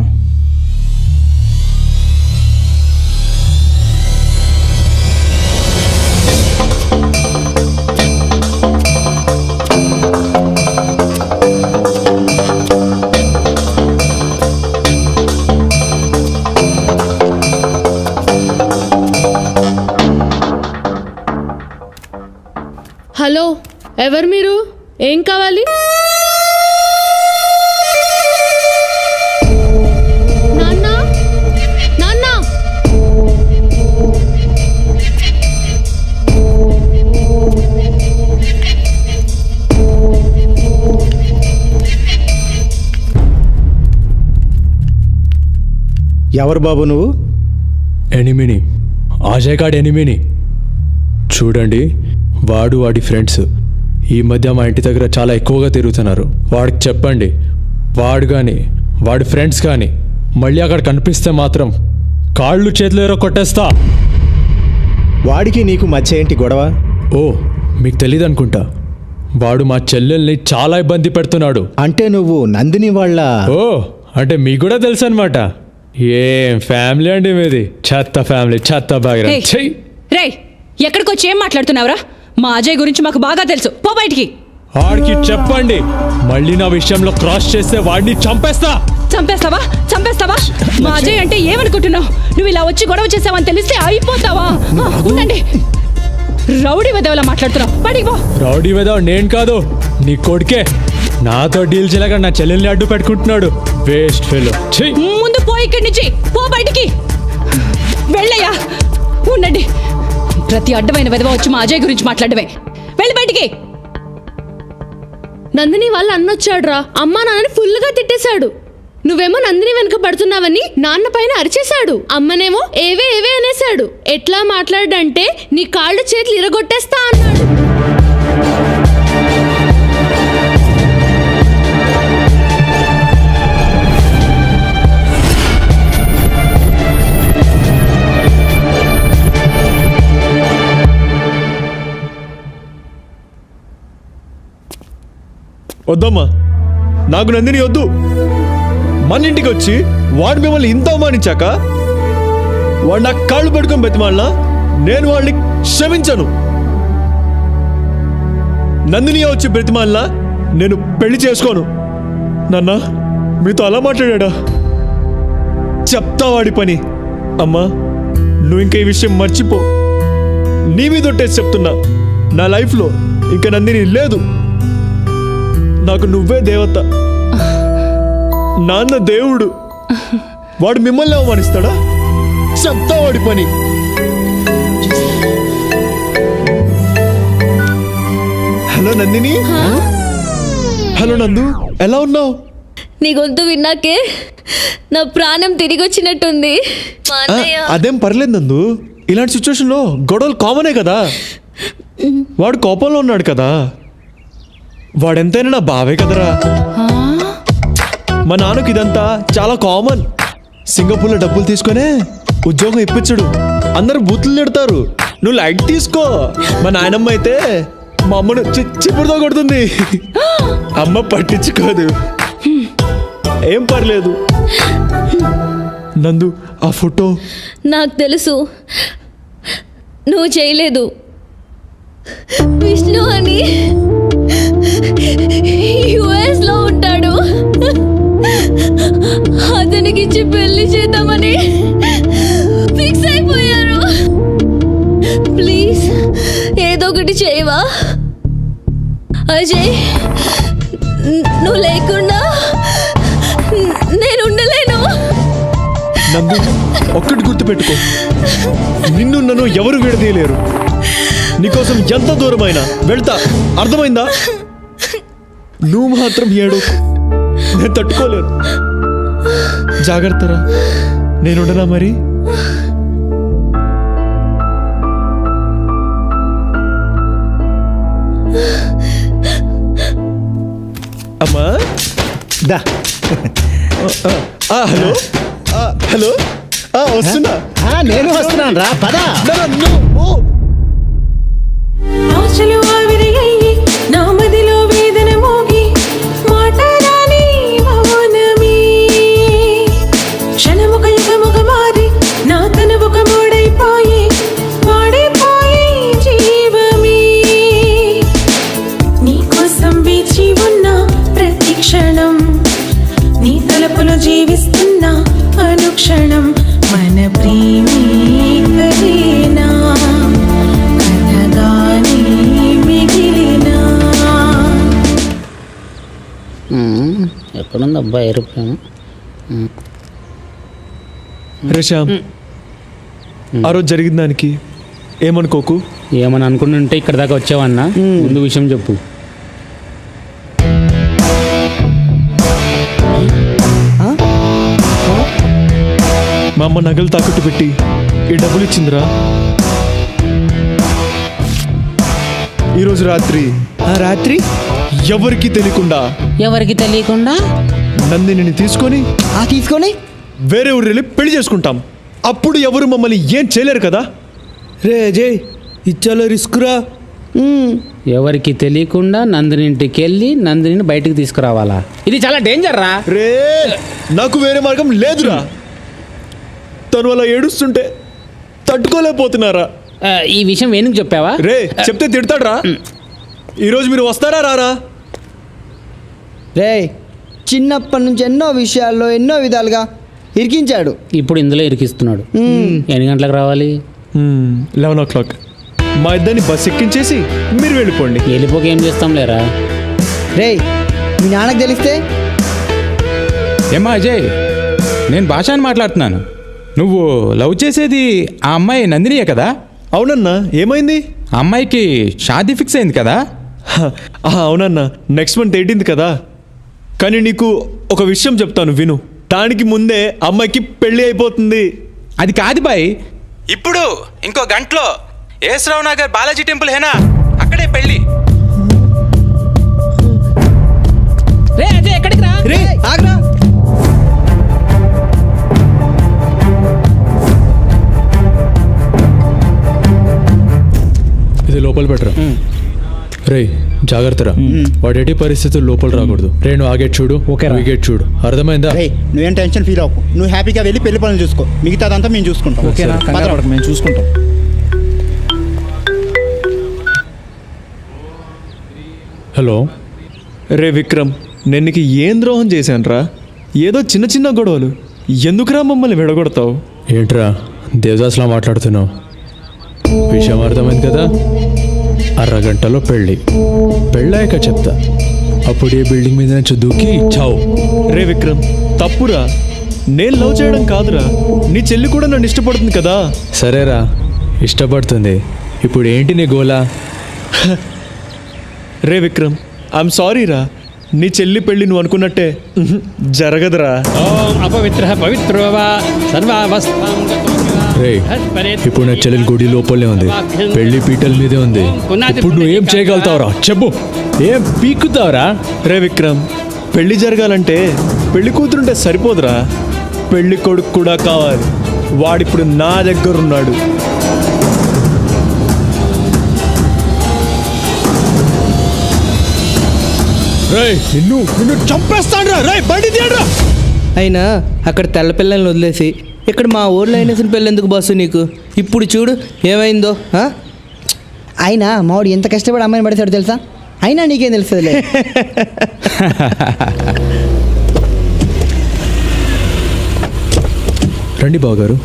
[SPEAKER 5] హలో, ఎవరు మీరు? ఏం కావాలి? నాన్న, నాన్న.
[SPEAKER 3] ఎవరు బాబు నువ్వు?
[SPEAKER 6] ఎనిమిని, అజయ్ గాడ్ ఎనిమిని. చూడండి, వాడు వాడి ఫ్రెండ్స్ ఈ మధ్య మా ఇంటి దగ్గర చాలా ఎక్కువగా తిరుగుతున్నారు. వాడికి చెప్పండి, వాడు కానీ వాడి ఫ్రెండ్స్ కానీ మళ్ళీ అక్కడ కనిపిస్తే మాత్రం కాళ్ళు చేతులు ఎరో కొట్టేస్తా.
[SPEAKER 3] వాడికి నీకు మధ్య ఏంటి గొడవ?
[SPEAKER 6] ఓ, మీకు తెలియదు అనుకుంటా. వాడు మా చెల్లెల్ని చాలా ఇబ్బంది పెడుతున్నాడు.
[SPEAKER 3] అంటే నువ్వు నందిని వాళ్ళ?
[SPEAKER 6] ఓ, అంటే మీకు కూడా తెలుసు అనమాట. ఏం ఫ్యామిలీ అండి మీది? చెత్త ఫ్యామిలీ, చెత్త బాగా.
[SPEAKER 2] రే, ఎక్కడికి వచ్చి ఏం మాట్లాడుతున్నావురా? మా అజయ్ గురించి మాకు బాగా తెలుసు. పో బయటికి.
[SPEAKER 6] వాడికి చెప్పండి, మళ్ళీ నా విషయంలో క్రాస్ చేస్తే వాడిని చంపేస్తా.
[SPEAKER 2] చంపేస్తావా? చంపేస్తావా? మా అజయ్ అంటే ఏమనుకుంటున్నావు? నువ్వు ఇలా వచ్చి గొడవ చేసావని తెలిస్తే అయిపోతావా? ఉండండి. రౌడీ వెదవలా మాట్లాడుతున్నావు. బయటికి పో.
[SPEAKER 6] రౌడీ వెదవ నేను కాదు, నీ కొడుకే. నాతో డీల్ చేయలేక నా చెల్లెల్ని అడ్డు పెట్టుకుంటున్నాడు. Waste fellow.
[SPEAKER 2] ముందు పో ఇక్కడి నుంచి. పో బయటికి. వెళ్ళయ్యా. ఉండండి. ప్రతి అడ్డమైన వెదవ వచ్చి మా అజయ్ గురించి మాట్లాడమే. వెళ్ళి బయటికి.
[SPEAKER 5] నందిని వాళ్ళ అన్నొచ్చాడురా. అమ్మా నాన్నని ఫుల్గా తిట్టేశాడు. నువ్వేమో నందిని వెనుక పడుతున్నావని నాన్న పైన అరిచేశాడు. అమ్మనేమో ఏవే ఏవే అనేశాడు. ఎట్లా మాట్లాడంటే నీ కాళ్ళు చేతులు ఇరగొట్టేస్తా అన్నాడు.
[SPEAKER 6] వద్దమ్మా, నాకు నందిని వద్దు. మన ఇంటికి వచ్చి వాడు మిమ్మల్ని ఇంత అవమానించాక వాడు నాకు కాళ్ళు పట్టుకొని బతిమాలినా నేను వాడిని క్షమించను. నందిని వచ్చి బ్రతిమాలినా నేను పెళ్లి చేసుకోను. నాన్న, మీతో అలా మాట్లాడా? చెప్తా వాడి పని. అమ్మా, నువ్వు ఇంకా ఈ విషయం మర్చిపో. నీ మీద ఒట్టేసి చెప్తున్నా, నా లైఫ్లో ఇంకా నందిని లేదు. నాకు నువ్వే దేవత. నాన్న దేవుడు. వాడు మిమ్మల్ని అవమానిస్తాడా? చెప్తా వాడి పని. హలో నందిని. హలో నందు, ఎలా ఉన్నావు?
[SPEAKER 8] నీ గొంతు విన్నాకే నా ప్రాణం తిరిగి వచ్చినట్టుంది. మా అన్నయ్య.
[SPEAKER 6] అదేం పర్లేదు నందు, ఇలాంటి సిచ్యువేషన్లో గొడవలు కామనే కదా. వాడు కోపంలో ఉన్నాడు కదా. వాడెంతైనా నా బావే కదరా. మా నాన్నకి ఇదంతా చాలా కామన్. సింగపూర్లో డబ్బులు తీసుకొనే ఉద్యోగం ఇప్పించడు. అందరు బూతులు తిడతారు. నువ్వు లైట్ తీసుకో. మా నాయనమ్మ అయితే మా అమ్మను చిప్పుడుతో కొడుతుంది. అమ్మ పట్టించుకోదు. ఏం పర్లేదు. నందు, ఆ ఫోటో
[SPEAKER 8] నాకు తెలుసు. నువ్వు చేయలేదు. విష్ణు అని యుఎస్ లో ఉంటాడు. అతనికిచ్చి పెళ్లి చేద్దామని ఫిక్స్ అయిపోయారు. ప్లీజ్ ఏదో ఒకటి చేయవా అజయ్? నువ్వు లేకుండా నేను ఉండలేను.
[SPEAKER 6] నందు, ఒక్కటి గుర్తుపెట్టుకో, నిన్ను నన్ను ఎవరు విడదీయలేరు. నీకోసం ఎంత దూరమైనా వెళ్తా, అర్థమైందా? నువ్వు మాత్రం ఏడు, నేను తట్టుకోలేను. జాగ్రత్తరా, నేనుండనా మరి? అమ్మా
[SPEAKER 3] దా.
[SPEAKER 6] హలో హలో, వస్తున్నా.
[SPEAKER 3] నేను వస్తున్నాను రా, పదా.
[SPEAKER 13] ఆశలు ఆవిరయ్యి నా మదిలో వేదన మోగి మాటరాని మౌనమే క్షణముక యుగముగ మారి నా తనువుక మూడైపోయి వాడిపోయి జీవమే నీకోసం వేచి ఉన్న ప్రతి క్షణం నీ తలపులో జీవిస్తున్న అనుక్షణం మన ప్రేమే కలేనా కథగానే మిగిలినా.
[SPEAKER 14] ఎక్కడుంది అబ్బాయి ఎరుపు?
[SPEAKER 6] శ్యామ్, ఆ రోజు జరిగిన దానికి ఏమనుకోకు.
[SPEAKER 14] ఏమని అనుకుంటుంటే ఇక్కడ దాకా వచ్చావన్నా? ముందు విషయం చెప్పు.
[SPEAKER 6] మా అమ్మ నగలు తాకట్టు పెట్టి ఈ డబ్బులు ఇచ్చిందిరా. ఈరోజు రాత్రి ఎవరికి తెలియకుండా నందిని తీసుకొని వేరే ఊరు వెళ్ళి పెళ్లి చేసుకుంటాం. అప్పుడు ఎవరు మమ్మల్ని ఏం చేయలేరు కదా.
[SPEAKER 10] రే అజయ్, ఇచ్చాలో రిస్క్ రా.
[SPEAKER 14] ఎవరికి తెలియకుండా నందిని ఇంటికి వెళ్ళి నందిని బయటికి తీసుకురావాలా? ఇది చాలా డేంజర్ రా.
[SPEAKER 6] రే, నాకు వేరే మార్గం లేదురా. తను అలా ఏడుస్తుంటే తట్టుకోలేకపోతున్నారా.
[SPEAKER 14] ఈ విషయం వేణుకు చెప్పావా?
[SPEAKER 6] రే, చెప్తే తిడతాడ్రా. ఈరోజు మీరు వస్తారా రారా?
[SPEAKER 10] రే, చిన్నప్పటి నుంచి ఎన్నో విషయాల్లో ఎన్నో విధాలుగా ఇరికించాడు.
[SPEAKER 14] ఇప్పుడు ఇందులో ఇరికిస్తున్నాడు. ఎన్ని గంటలకు రావాలి?
[SPEAKER 6] 11 o'clock. మా ఇద్దరిని బస్ ఎక్కించేసి మీరు వెళ్ళిపోండి.
[SPEAKER 14] వెళ్ళిపోక ఏం చేస్తాం లేరా?
[SPEAKER 10] రే, మీ నాన్నకు తెలిస్తే?
[SPEAKER 11] ఏమ్మా అజయ్, నేను భాషని మాట్లాడుతున్నాను. నువ్వు లవ్ చేసేది ఆ అమ్మాయి నందినియే కదా?
[SPEAKER 6] అవునన్నా, ఏమైంది?
[SPEAKER 11] ఆ అమ్మాయికి షాదీ ఫిక్స్ అయింది కదా?
[SPEAKER 6] అవునన్నా, నెక్స్ట్ మంత్ 18th కదా. కానీ నీకు ఒక విషయం చెప్తాను విను. దానికి ముందే అమ్మాయికి పెళ్ళి అయిపోతుంది.
[SPEAKER 11] అది కాదు బాయ్, ఇప్పుడు ఇంకో గంటలో ఏసరావు నగర్ బాలాజీ టెంపుల్ హేనా, అక్కడే పెళ్ళి.
[SPEAKER 14] రే అజయ్, ఎక్కడికి రా?
[SPEAKER 10] రే, ఆగ్రా.
[SPEAKER 6] ఇది లోపల పెట్టరా. రే, జాగ్రత్తరా. వాడు ఎట్టి పరిస్థితులు లోపల రాకూడదు. రే, నువ్వు ఆ గేట్ చూడు, ఈ గేట్ చూడు, అర్థమైందా?
[SPEAKER 10] నువ్వేం టెన్షన్ ఫీల్ అవ్వకు. నువ్వు హ్యాపీగా వెళ్ళి పెళ్లి పనులు చూసుకో. మిగతాదంతా మేము చూసుకుంటాం. ఓకేనా? మేము చూసుకుంటాం.
[SPEAKER 6] హలో. రే విక్రమ్, నేను నీకు ఏం ద్రోహం చేశానురా? ఏదో చిన్న చిన్న గొడవలు, ఎందుకురా మమ్మల్ని విడగొడతావు? ఏంట్రా దేవదాస్లా మాట్లాడుతున్నావు? విషయం అర్థమైంది కదా. అరగంటలో పెళ్ళాక చెప్తా. అప్పుడు ఏ బిల్డింగ్ మీద నుంచి దూకి చావు. రే విక్రమ్, తప్పురా. నేను లవ్ చేయడం కాదురా, నీ చెల్లి కూడా నన్ను ఇష్టపడుతుంది కదా. సరేరా, ఇష్టపడుతుంది. ఇప్పుడు ఏంటి నీ గోలా? రే విక్రమ్, ఐఎమ్ సారీ రా. నీ చెల్లి పెళ్ళి నువ్వు అనుకున్నట్టే జరగదురా.
[SPEAKER 14] అపవిత్ర పవిత్రో వా సర్వావస్థాం.
[SPEAKER 6] రే, ఇప్పుడు నా చెల్లెలు గుడి లోపలే ఉంది, పెళ్లి పీటల మీదే ఉంది. ఇప్పుడు నువ్వు ఏం చేయగలుగుతావురా చెప్పు? ఏం పీక్కుతావురా? రే విక్రమ్, పెళ్లి జరగాలంటే పెళ్లి కూతురుంటే సరిపోదురా, పెళ్లి కొడుకు కూడా కావాలి. వాడిప్పుడు నా దగ్గర ఉన్నాడు. రే, నిన్ను చంపేస్తాడు రా. రే, బయట తీయడ్రా.
[SPEAKER 10] అయినా అక్కడ తెల్ల పిల్లల్ని వదిలేసి
[SPEAKER 15] ఇక్కడ మా ఊర్లో అయిన పెళ్ళి ఎందుకు బాసు నీకు? ఇప్పుడు చూడు ఏమైందో.
[SPEAKER 10] అయినా మావాడు ఎంత కష్టపడి అమ్మాయిని పడేసాడు తెలుసా? అయినా నీకేం తెలుస్తుందిలే.
[SPEAKER 6] రండి బావగారు.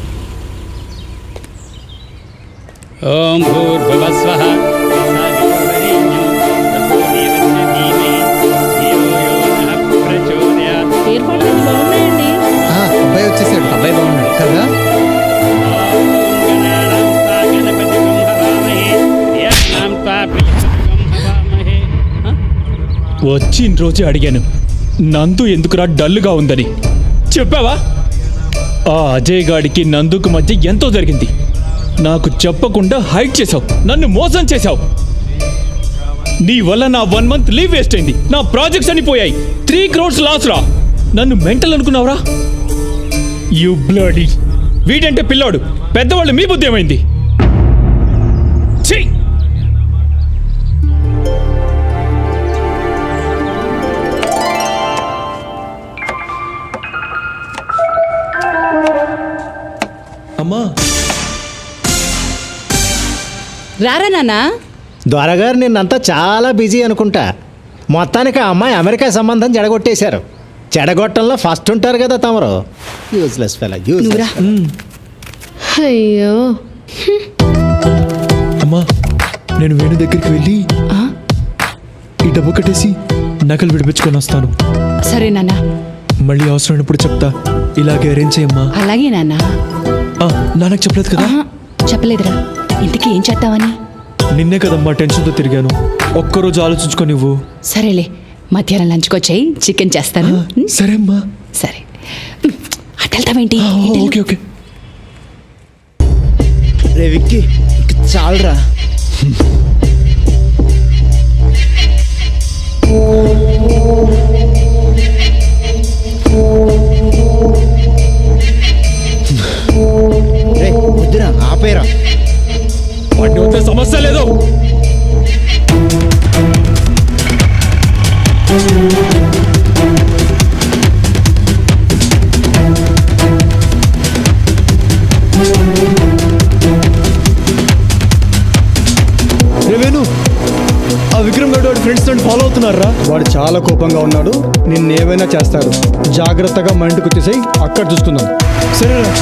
[SPEAKER 14] ఓం భూర్భువస్వః
[SPEAKER 5] ఏర్పాట్లు బాగున్నాయండి.
[SPEAKER 12] అబ్బాయి వచ్చేసాడు.
[SPEAKER 15] అబ్బాయి బాగున్నాడు
[SPEAKER 12] కదా?
[SPEAKER 11] వచ్చిన రోజే అడిగాను నందు ఎందుకురా డల్గా ఉందని. చెప్పావా? ఆ అజయ్ గాడికి నందుకు మధ్య ఎంతో జరిగింది. నాకు చెప్పకుండా హైడ్ చేశావు, నన్ను మోసం చేశావు. నీ వల్ల నా 1 month లీవ్ వేస్ట్ అయింది, నా ప్రాజెక్ట్స్ అని పోయాయి. 3 crores లాస్ రా. నన్ను మెంటల్ అనుకున్నావురా? You bloody. వీడంటే పిల్లాడు, పెద్దవాళ్ళు మీ బుద్ధి ఏమైంది? ఛీ!
[SPEAKER 6] అమ్మా
[SPEAKER 2] రారా నాన్నా.
[SPEAKER 3] దొరగారు నిన్నంతా చాలా బిజీ అనుకుంటా. మొత్తానికి ఆ అమ్మాయి అమెరికా సంబంధం చెడగొట్టేశారు. చెడగొట్టంలో ఫస్ట్ ఉంటారు కదా తమరు. Useless fella, useless.
[SPEAKER 5] అయ్యో,
[SPEAKER 6] అమ్మా నేను వేణు దగ్గరికి వెళ్ళి ఈ డబ్బు కట్టేసి నకలు విడిపించుకొని వస్తాను.
[SPEAKER 2] సరే నాన్న.
[SPEAKER 6] మళ్ళీ అవసరమైనప్పుడు చెప్తా. ఇలాగే అరేంజ్ చేయమ్మా.
[SPEAKER 2] అలాగే నాన్న.
[SPEAKER 6] నాన్నకు చెప్పలేదు కదా?
[SPEAKER 2] చెప్పలేదురా. ఇంతకీ ఏం చేద్దామని?
[SPEAKER 6] నిన్నే కదమ్మా టెన్షన్తో తిరిగాను. ఒక్కరోజు ఆలోచించుకో నువ్వు.
[SPEAKER 2] సరేలే, మధ్యాహ్నం లంచ్కి వచ్చాయి, చికెన్ చేస్తాను.
[SPEAKER 6] సరే అమ్మా.
[SPEAKER 2] సరే. అటెళ్తావేంటి?
[SPEAKER 6] Okay okay.
[SPEAKER 10] రే విక్కీ, చాలరా. రే వద్దురా, ఆపేరా.
[SPEAKER 11] వాడిని వద్ద సమస్య లేదు.
[SPEAKER 6] వేణు, ఆ విక్రమ్ గడ్ వాడి ఫ్రెండ్స్ నన్ను ఫాలో అవుతున్నారా?
[SPEAKER 4] వాడు చాలా కోపంగా ఉన్నాడు, నిన్నేమైనా చేస్తాడు. జాగ్రత్తగా మా ఇంటికి వచ్చేసాయి, అక్కడ చూసుకుందాం.
[SPEAKER 6] సరేనా?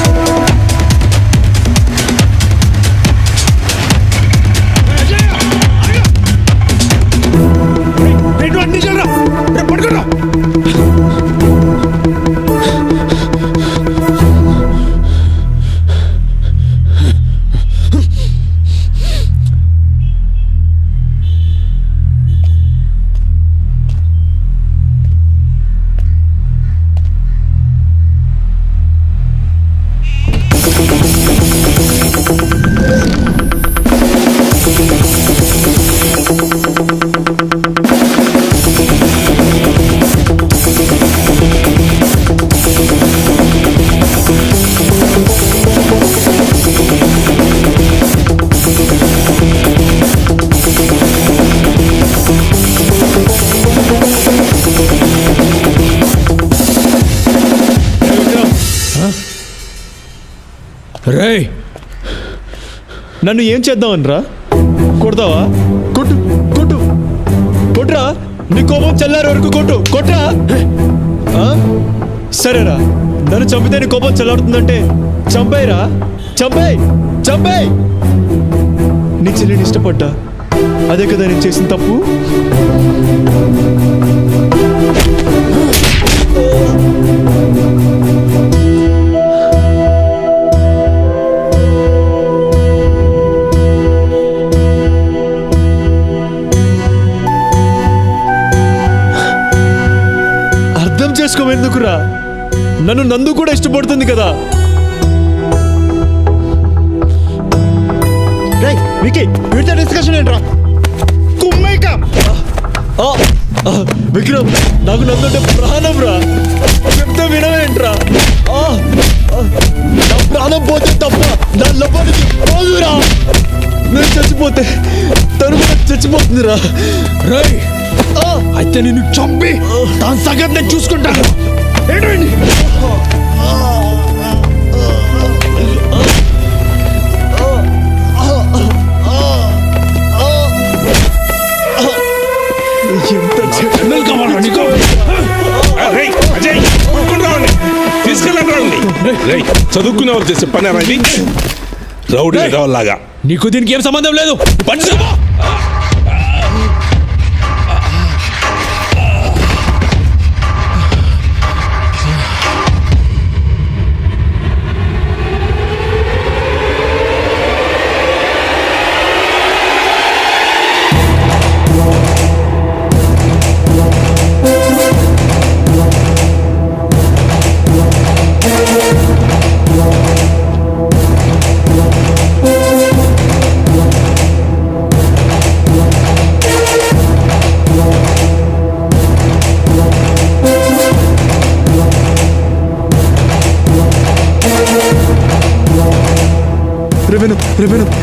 [SPEAKER 6] రే, నన్ను ఏం చేద్దామనరా? కొడతావా? కొట్టు కొట్టు కొట్రా. నీ కోపం చల్లారే వరకు కొట్టు. కొట్రా. సరేరా, నన్ను చంపితే నీ కోపం చల్లారుతుందంటే చంపేయరా. చంపేయ్ చంపేయ్. నీ చెల్లిని ఇష్టపడ్డా, అదే కదా నేను చేసిన తప్పు. చేసుకోవెందుకురా? నన్ను నందు కూడా ఇష్టపడుతుంది కదా.
[SPEAKER 10] వికీ, వీటితో డిస్కషన్ ఏంట్రా? కుమ్మైక.
[SPEAKER 6] విక్రమ్, నాకు నందు అంటే ప్రాణం రా. చెప్తే వినవేంట్రా? నా ప్రాణం పోతే తప్ప నా లోపలికి పోదురా. నేను చచ్చిపోతే తను కూడా చచ్చిపోతుందిరా. రై, అయితే నిన్ను చంపి దాని సగం నేను చూసుకుంటాను. ఏంటండి? చదువుకునే వాళ్ళు చేసే పని అనేది రౌడీ లాగా.
[SPEAKER 11] నీకు దీనికి ఏం సంబంధం లేదు. పని చేసుకో.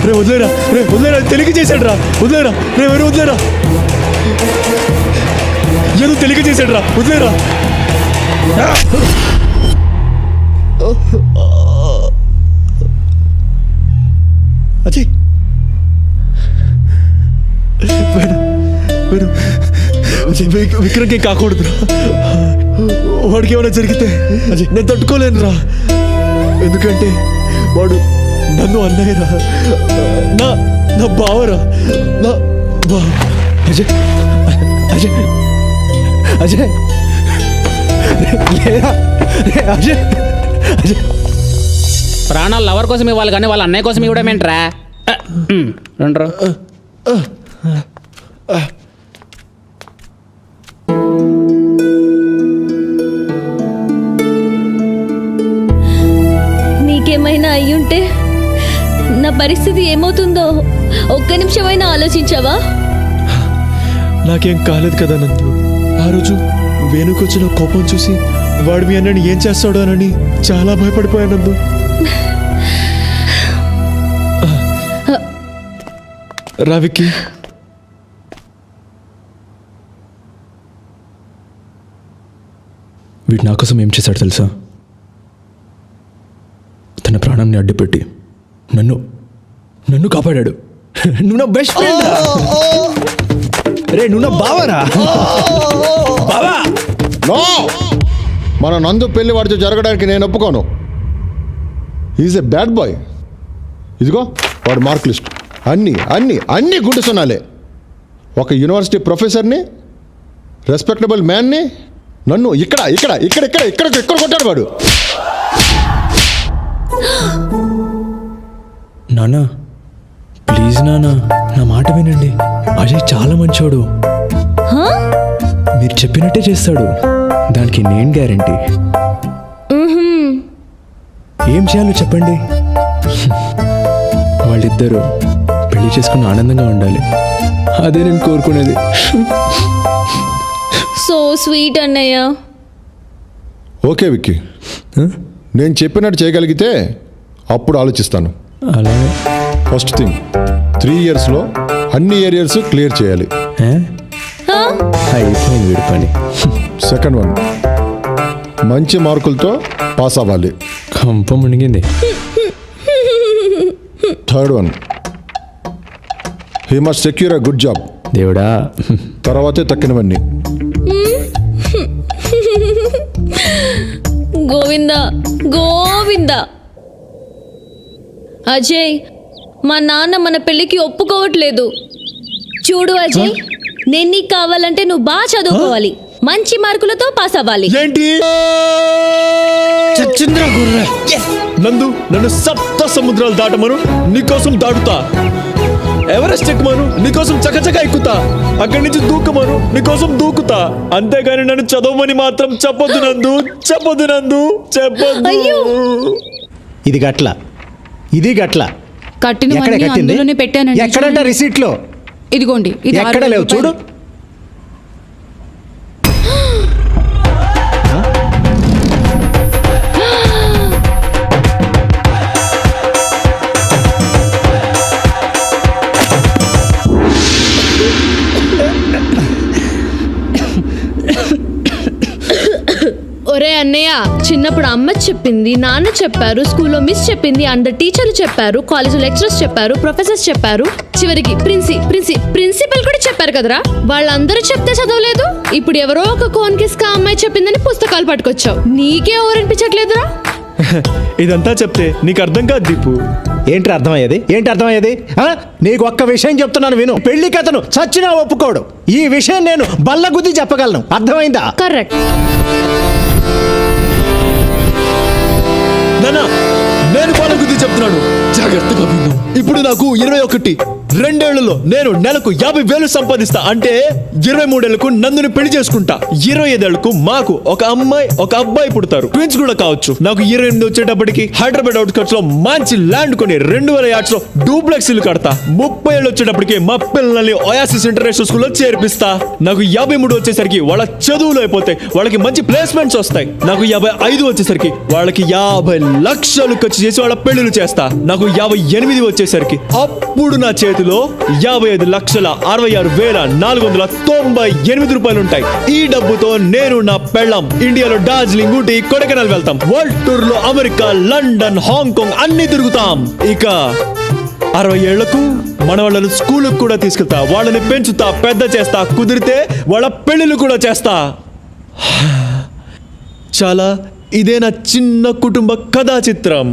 [SPEAKER 11] రే వదిలేరా, తెలియక చేశాడు రా, వదిలేరా రే, వదిలేరా, ఏదో తెలియక చేశాడు రా, వదిలేరా. అజయ్ విక్రమ్కి కాకూడదు రా, వాడికి ఏమైనా జరిగితే అజయ్ నేను తట్టుకోలేను రా, ఎందుకంటే వాడు నన్ను అన్నయ్యరా, నా బావరా, నా బా. అజయ్ అజయ్ అజయ్ అజయ్ అజయ్
[SPEAKER 14] ప్రాణాలు లవర్ కోసం ఇవ్వాలి కానీ వాళ్ళ అన్నయ్య కోసం ఇవ్వడమేంట్రా? రండ్రా.
[SPEAKER 8] నీకేమైనా అయ్యుంటే నా పరిస్థితి ఏమవుతుందో ఒక్క నిమిషమైనా ఆలోచించావా?
[SPEAKER 11] నాకేం కాలేదు కదా నందు. ఆ రోజు వేణుకొచ్చిన కోపం చూసి వాడు మీ అన్నని ఏం చేస్తాడోనని చాలా భయపడిపోయాను నందు. రావికి వీడు నా కోసం ఏం చేశాడు తెలుసా? తన ప్రాణాన్ని అడ్డుపెట్టి నన్ను కాపాడాడు. నువ్వు నా బెస్ట్ ఫ్రెండ్ రే, నువ్వు నా బావరా. బావా
[SPEAKER 16] నో, మన నందు పెళ్లి వాడితో జరగడానికి నేను ఒప్పుకోను. Is a bad boy. ఇదిగో వాడు మార్క్ లిస్ట్ అన్నీ అన్నీ అన్నీ గుండు సున్నాలే. ఒక యూనివర్సిటీ ప్రొఫెసర్ని, రెస్పెక్టబుల్ మ్యాన్ని నన్ను ఇక్కడ ఇక్కడ ఇక్కడ ఇక్కడ ఇక్కడ ఇక్కడ కొట్టాడు వాడు.
[SPEAKER 11] నానా ప్లీజ్ నానా, నా మాట వినండి. అజయ్ చాలా మంచోడు, మీరు చెప్పినట్టే చేస్తాడు, దానికి నేను గ్యారంటీ. ఏం చేయాలో చెప్పండి. వాళ్ళిద్దరూ పెళ్లి చేసుకుని ఆనందంగా ఉండాలి, అదే నేను కోరుకునేది.
[SPEAKER 8] సో స్వీట్ అన్నయ్య.
[SPEAKER 16] ఓకే విక్కీ, నేను చెప్పినట్టు చేయగలిగితే అప్పుడు ఆలోచిస్తాను.
[SPEAKER 11] అలాగే
[SPEAKER 16] ఫస్ట్ థింగ్ 3 yearsలో అన్ని ఏరియాస్ క్లియర్ చేయాలి.
[SPEAKER 11] అయిపోయింది వీడి పని.
[SPEAKER 16] సెకండ్ వన్, మంచి మార్కులతో పాస్ అవ్వాలి.
[SPEAKER 11] కంప మునిగింది.
[SPEAKER 16] Third one, he must secure a good job.
[SPEAKER 11] దేవుడా,
[SPEAKER 16] తర్వాతే తక్కినవన్నీ.
[SPEAKER 8] గోవిందా గోవిందా. అజయ్, మా నాన్న మన పెళ్ళికి ఒప్పుకోవట్లేదు. చూడు అజయ్, నేను నీకు కావాలంటే నువ్వు బాగా చదువుకోవాలి, మంచి మార్కులతో పాస్ అవ్వాలి.
[SPEAKER 11] ఏంటి నందు, నన్ను సప్త సముద్రాలు దాటమను, నీకోసం దాటుతా. ఎవరెస్ట్ ఎక్కుమను, నీకోసం చకచక ఎక్కుతా. అక్కడి నుంచి దూకమను, నీకోసం దూకుతా. అంతేగాని నన్ను చదవమని మాత్రం చెప్పొద్దు నందు, చెప్పొద్దు నందు, చెప్పొద్దు.
[SPEAKER 3] ఇది గట్ల, ఇది గట్ల.
[SPEAKER 2] కట్టినవన్నీ అందులోనే పెట్టానండి.
[SPEAKER 3] ఎక్కడంట రిసీట్లో?
[SPEAKER 2] ఇదిగోండి, ఇది
[SPEAKER 3] ఎక్కడ లేవు చూడు.
[SPEAKER 5] ఒరే అన్నయ్య, చిన్నప్పుడు అమ్మ చెప్పింది, నాన్న చెప్పారు, స్కూల్లో మిస్ చెప్పింది, అందరు టీచర్లు చెప్పారు, కాలేజ్ లెక్చరర్స్ చెప్పారు, ప్రొఫెసర్స్ చెప్పారు, చివరికి ప్రిన్సిపల్ కూడా చెప్పారు కదరా. వాళ్ళందరూ చెప్తే చదవలేదు. ఇప్పుడు ఎవరో ఒక కోన్కిస్కా అమ్మాయి చెప్పిందని పుస్తకాలు పట్టుకొచ్చావు. నీకే ఎవరనిపించట్లేదురా?
[SPEAKER 11] ఇదంతా చెప్తే నీకు అర్థం కాదు దీపు.
[SPEAKER 3] ఏంటి అర్థమయ్యేది ఆ? నీకు ఒక్క విషయం చెప్తున్నాను విను. పెళ్లి కథను చచ్చినా ఒప్పుకోడు. ఈ విషయం నేను బల్లగుద్ది చెప్పగలను. అర్థమైందా?
[SPEAKER 5] కరెక్ట్.
[SPEAKER 6] నానా నేను వాళ్ళ గురించి చెప్తున్నాను, జాగ్రత్తగా విను. ఇప్పుడు నాకు 21, 2 ఏళ్లలో నేను నెలకు 50,000 సంపాదిస్తా. అంటే 23 ఏళ్లకు నందుని పెళ్లి చేసుకుంటా. 25 ఏళ్లకు మాకు ఒక అమ్మాయి ఒక అబ్బాయి పుడతారు, ట్విన్స్ కూడా కావచ్చు. నాకు 28 వచ్చేటప్పటికి హైదరాబాద్ అవుట్స్కట్స్ లో మంచి ల్యాండ్ కొని 2000 యార్డ్స్ లో డూప్లెక్స్ ఇల్లు కడతా. 30 ఏళ్ళు వచ్చేటప్పటికి మా పిల్లల్ని ఒయాసిస్ ఇంటర్నేషనల్ స్కూల్లో చేర్పిస్తా. నాకు 53 వచ్చేసరికి వాళ్ళ చదువులు అయిపోతాయి, వాళ్ళకి మంచి ప్లేస్మెంట్స్ వస్తాయి. నాకు 55 వచ్చేసరికి వాళ్ళకి 50 లక్షలు ఖర్చు చేసి వాళ్ళ పెళ్లిళ్ళు చేస్తా. నాకు 58 వచ్చేసరికి అప్పుడు నా చేతిలో 55,66,498 రూపాయలు ఉంటాయి. ఈ డబ్బుతో నేను నా పెళ్ళాం ఇండియాలో డార్జిలింగ్, ఊటీ, కొడైకెనాల్ వెళ్తాం. వరల్డ్ టూర్ లో అమెరికా, లండన్, హాంకాంగ్ అన్ని తిరుగుతాం. ఇక 60 ఏళ్లకు మన వాళ్ళని స్కూల్కి కూడా తీసుకెళ్తా. వాళ్ళని పెంచుతా, పెద్ద చేస్తా. కుదిరితే వాళ్ళ పెళ్లిళ్ళు కూడా చేస్తా. చాలా ఇదే నా చిన్న కుటుంబ కథా చిత్రం.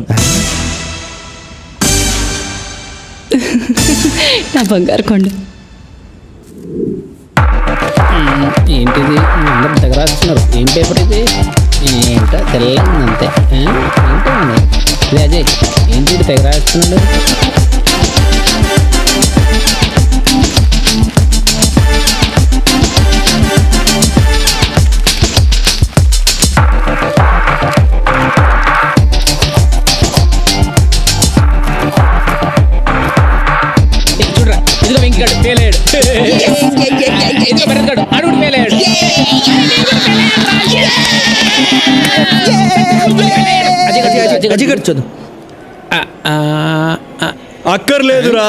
[SPEAKER 2] నా బంగారు కొండ.
[SPEAKER 14] ఏంటిది అందరు దగ్గర రాస్తున్నారు? ఏం పేపర్ ఇది? ఏంటో తెల్లంది అంతే. ఏంటో ఇది అజయ్, ఏంటి తెగ రాస్తున్నాడు? చూడరా, ఇదిగో వెంకగాడు పేలేడు, ఇదిగో భరత్గాడు అడుగుడు పేలేడు.
[SPEAKER 15] అజయ్ గారు చదువు.
[SPEAKER 6] అక్కర్లేదురా,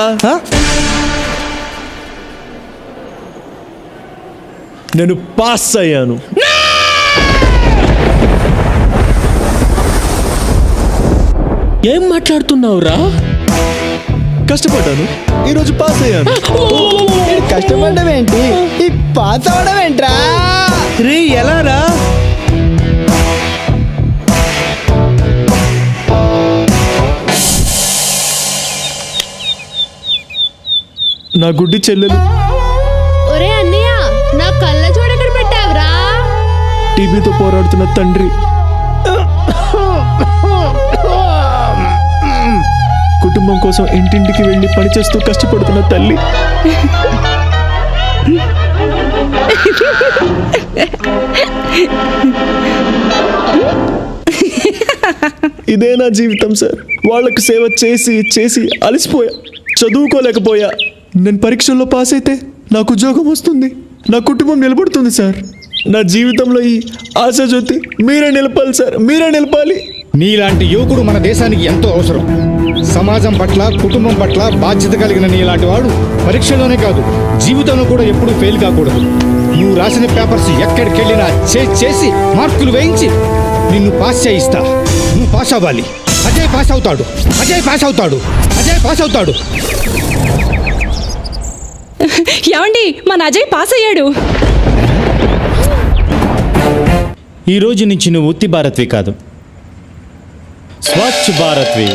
[SPEAKER 6] నేను పాస్ అయ్యాను.
[SPEAKER 15] ఏం మాట్లాడుతున్నావురా?
[SPEAKER 6] కష్టపడ్డాను, ఈరోజు పాస్ అయ్యాను.
[SPEAKER 12] కష్టపడడం ఏంటి, ఈ పాస్ అవడం ఏంట్రా?
[SPEAKER 15] రే ఎలా రా?
[SPEAKER 6] నా గుడ్డి చెల్లెలు,
[SPEAKER 5] ఒరే అన్నయ్య, నా కళ్ళ చూడు ఎక్కడ పెట్టావురా?
[SPEAKER 6] టీబీతో పోరాడుతున్న తండ్రి, కుటుంబం కోసం ఇంటింటికి వెళ్ళి పనిచేస్తూ కష్టపడుతున్న తల్లి. ఇదే నా జీవితం సార్. వాళ్ళకు సేవ చేసి చేసి అలసిపోయా, చదువుకోలేకపోయా. నేను పరీక్షల్లో పాస్ అయితే నాకు ఉద్యోగం వస్తుంది, నా కుటుంబం నిలబడుతుంది సార్. నా జీవితంలో ఈ ఆశాజ్యోతి మీరే నిలపాలి సార్, మీరే నిలపాలి.
[SPEAKER 10] నీలాంటి యువకుడు మన దేశానికి ఎంతో అవసరం. సమాజం పట్ల, కుటుంబం పట్ల బాధ్యత కలిగిన నీలాంటి వాడు పరీక్షలోనే కాదు, జీవితంలో కూడా ఎప్పుడూ ఫెయిల్ కాకూడదు. నువ్వు రాసిన పేపర్స్ ఎక్కడికి వెళ్ళినా చేసి మార్కులు వేయించి నిన్ను పాస్ చేయిస్తా. నువ్వు పాస్ అవ్వాలి. అజయ్ పాస్ అవుతాడు, అజయ్ పాస్ అవుతాడు, అజయ్ పాస్ అవుతాడు.
[SPEAKER 2] ఏమండి, మన అజయ్ పాస్ అయ్యాడు.
[SPEAKER 10] ఈ రోజు నుంచి నువ్వు ఉత్తి భారత్వి కాదు, స్వచ్ఛ భారత్వి.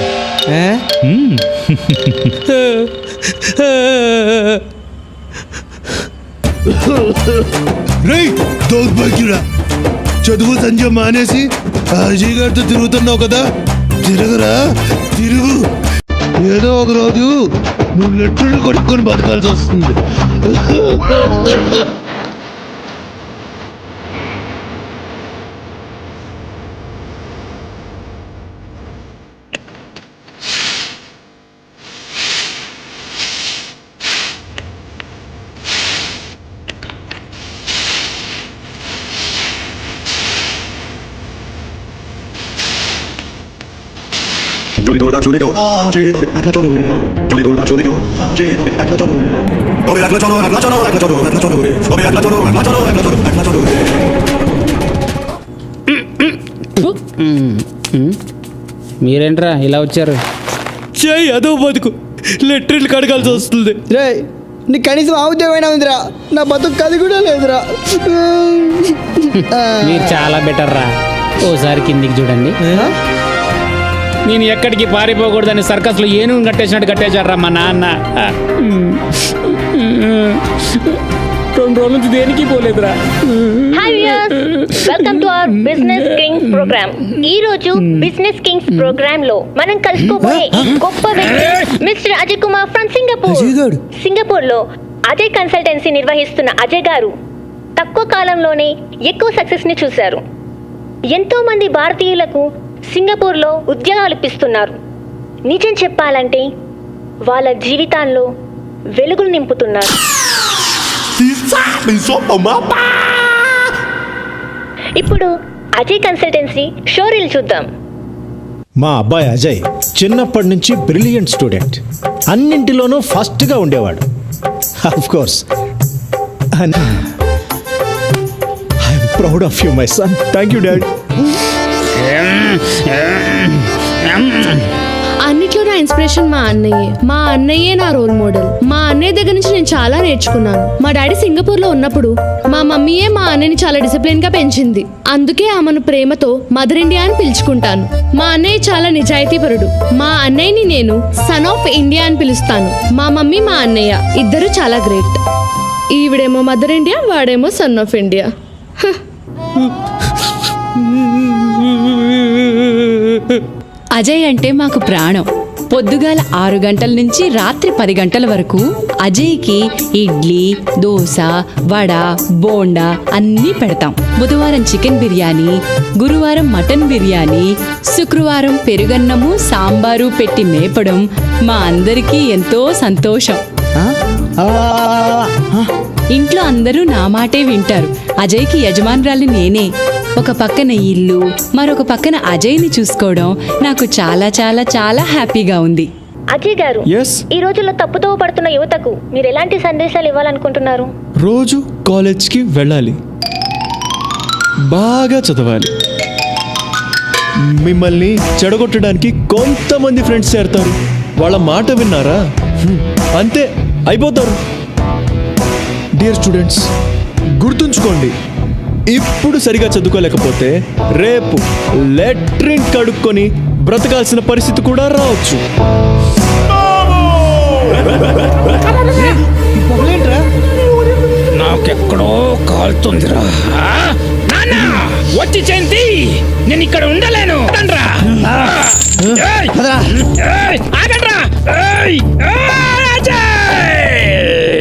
[SPEAKER 6] రేయ్ దౌర్భాగ్యుడా, చదువు సంజ మానేసి అజయ్ గారితో తిరుగుతున్నావు కదా, తిరగరా, తిరుగు. ఏదో ఒక రోజు నువ్వు లెట్టర్లు కొట్టుకొని బతకాల్సి వస్తుంది.
[SPEAKER 14] మీరేంట్రా ఇలా వచ్చారు?
[SPEAKER 15] చెయ్యి అదో బతుకు, లెట్రిన్లు కడగాల్సి వస్తుంది.
[SPEAKER 12] రే, నీ కనీసం ఆ ఉద్యోగమైనా ఉందిరా, నా బతుకు అది కూడా లేదురా.
[SPEAKER 14] మీరు చాలా బెటర్ రా. ఓసారి కిందికి చూడండి. నేను ఎక్కడికి పారిపోకూడదని సర్కస్లో ఏనుగు కట్టేసినట్టు కట్టేశాడ్రా మా నాన్న. 2 రోజుల నుంచి దేనికి పోలేదురా.
[SPEAKER 8] Welcome to our business kings programme. ఈ రోజు బిజినెస్ కింగ్స్ ప్రోగ్రామ్ లో మనం కలుసుకోబోయే ఈ గొప్ప వ్యక్తి mister Ajay Kumar from Singapore. Singapore లో అజయ్ కన్సల్టెన్సీ నిర్వహిస్తున్న అజయ్ గారు తక్కువ కాలంలోనే ఎక్కువ సక్సెస్ ని చూశారు. ఎంతో మంది భారతీయులకు సింగపూర్లో ఉద్యోగాలు ఇప్పిస్తున్నారు. నిజం చెప్పాలంటే వాళ్ళ జీవితాల్లో వెలుగులు నింపుతున్నారు. ఇప్పుడు అజయ్ కన్సల్టెన్సీ షోరీలు చూద్దాం.
[SPEAKER 3] మా అబ్బాయి అజయ్ చిన్నప్పటి నుంచి బ్రిలియంట్ స్టూడెంట్, అన్నింటిలోనూ ఫస్ట్గా ఉండేవాడు. Of course I'm proud of you my son. Thank you dad.
[SPEAKER 5] అన్నిట్లో నా ఇన్స్పిరేషన్ మా అన్నయ్యే నా రోల్ మోడల్. మా అన్నయ్య దగ్గర నుంచి నేను చాలా నేర్చుకున్నాను. మా డాడీ సింగపూర్ లో ఉన్నప్పుడు మా మమ్మీయే మా అన్నయ్యని చాలా డిసిప్లిన్ గా పెంచింది. అందుకే ఆమెను ప్రేమతో మదర్ ఇండియా అని పిలుచుకుంటాను. మా అన్నయ్య చాలా నిజాయితీపరుడు. మా అన్నయ్యని నేను సన్ ఆఫ్ ఇండియా అని పిలుస్తాను. మా మమ్మీ మా అన్నయ్య ఇద్దరు చాలా గ్రేట్. ఈవిడేమో మదర్ ఇండియా, వాడేమో సన్ ఆఫ్ ఇండియా.
[SPEAKER 2] అజయ్ అంటే మాకు ప్రాణం. పొద్దుగాల 6 గంటల నుంచి రాత్రి 10 గంటల వరకు అజయ్కి ఇడ్లీ, దోశ, వడ, బోండా అన్నీ పెడతాం. బుధవారం చికెన్ బిర్యానీ, గురువారం మటన్ బిర్యానీ, శుక్రవారం పెరుగన్నము, సాంబారు పెట్టి మేపడం మా అందరికీ ఎంతో సంతోషం. ఇంట్లో అందరూ నా మాటే వింటారు. అజయ్కి యజమానురాలు నేనే. ఒక పక్కన ఇల్లు, మరొక పక్కన అజయ్ని చూసుకోవడం నాకు చాలా చాలా చాలా హ్యాపీగా ఉంది.
[SPEAKER 8] అజయ్ గారు, ఈ రోజుల్లో తప్పుతో పడుతున్న యువతకు మీరు ఎలాంటి సందేశాలు ఇవ్వాలనుకుంటున్నారు?
[SPEAKER 11] రోజు కాలేజ్కి వెళ్ళాలి, బాగా చదవాలి. మిమ్మల్ని చెడగొట్టడానికి కొంతమంది ఫ్రెండ్స్ చేరతారు. వాళ్ళ మాట విన్నారా అంతే అయిపోతారు. డియర్ స్టూడెంట్స్, గుర్తుంచుకోండి, ఇప్పుడు సరిగా చదువుకోలేకపోతే రేపు లెట్రిన్ కడుక్కొని బ్రతకాల్సిన పరిస్థితి కూడా రావచ్చు.
[SPEAKER 14] నాకెక్కడో కాలుతుందిరా. వచ్చి చేంతి, నేను ఇక్కడ ఉండలేను. ఆగండ్రా.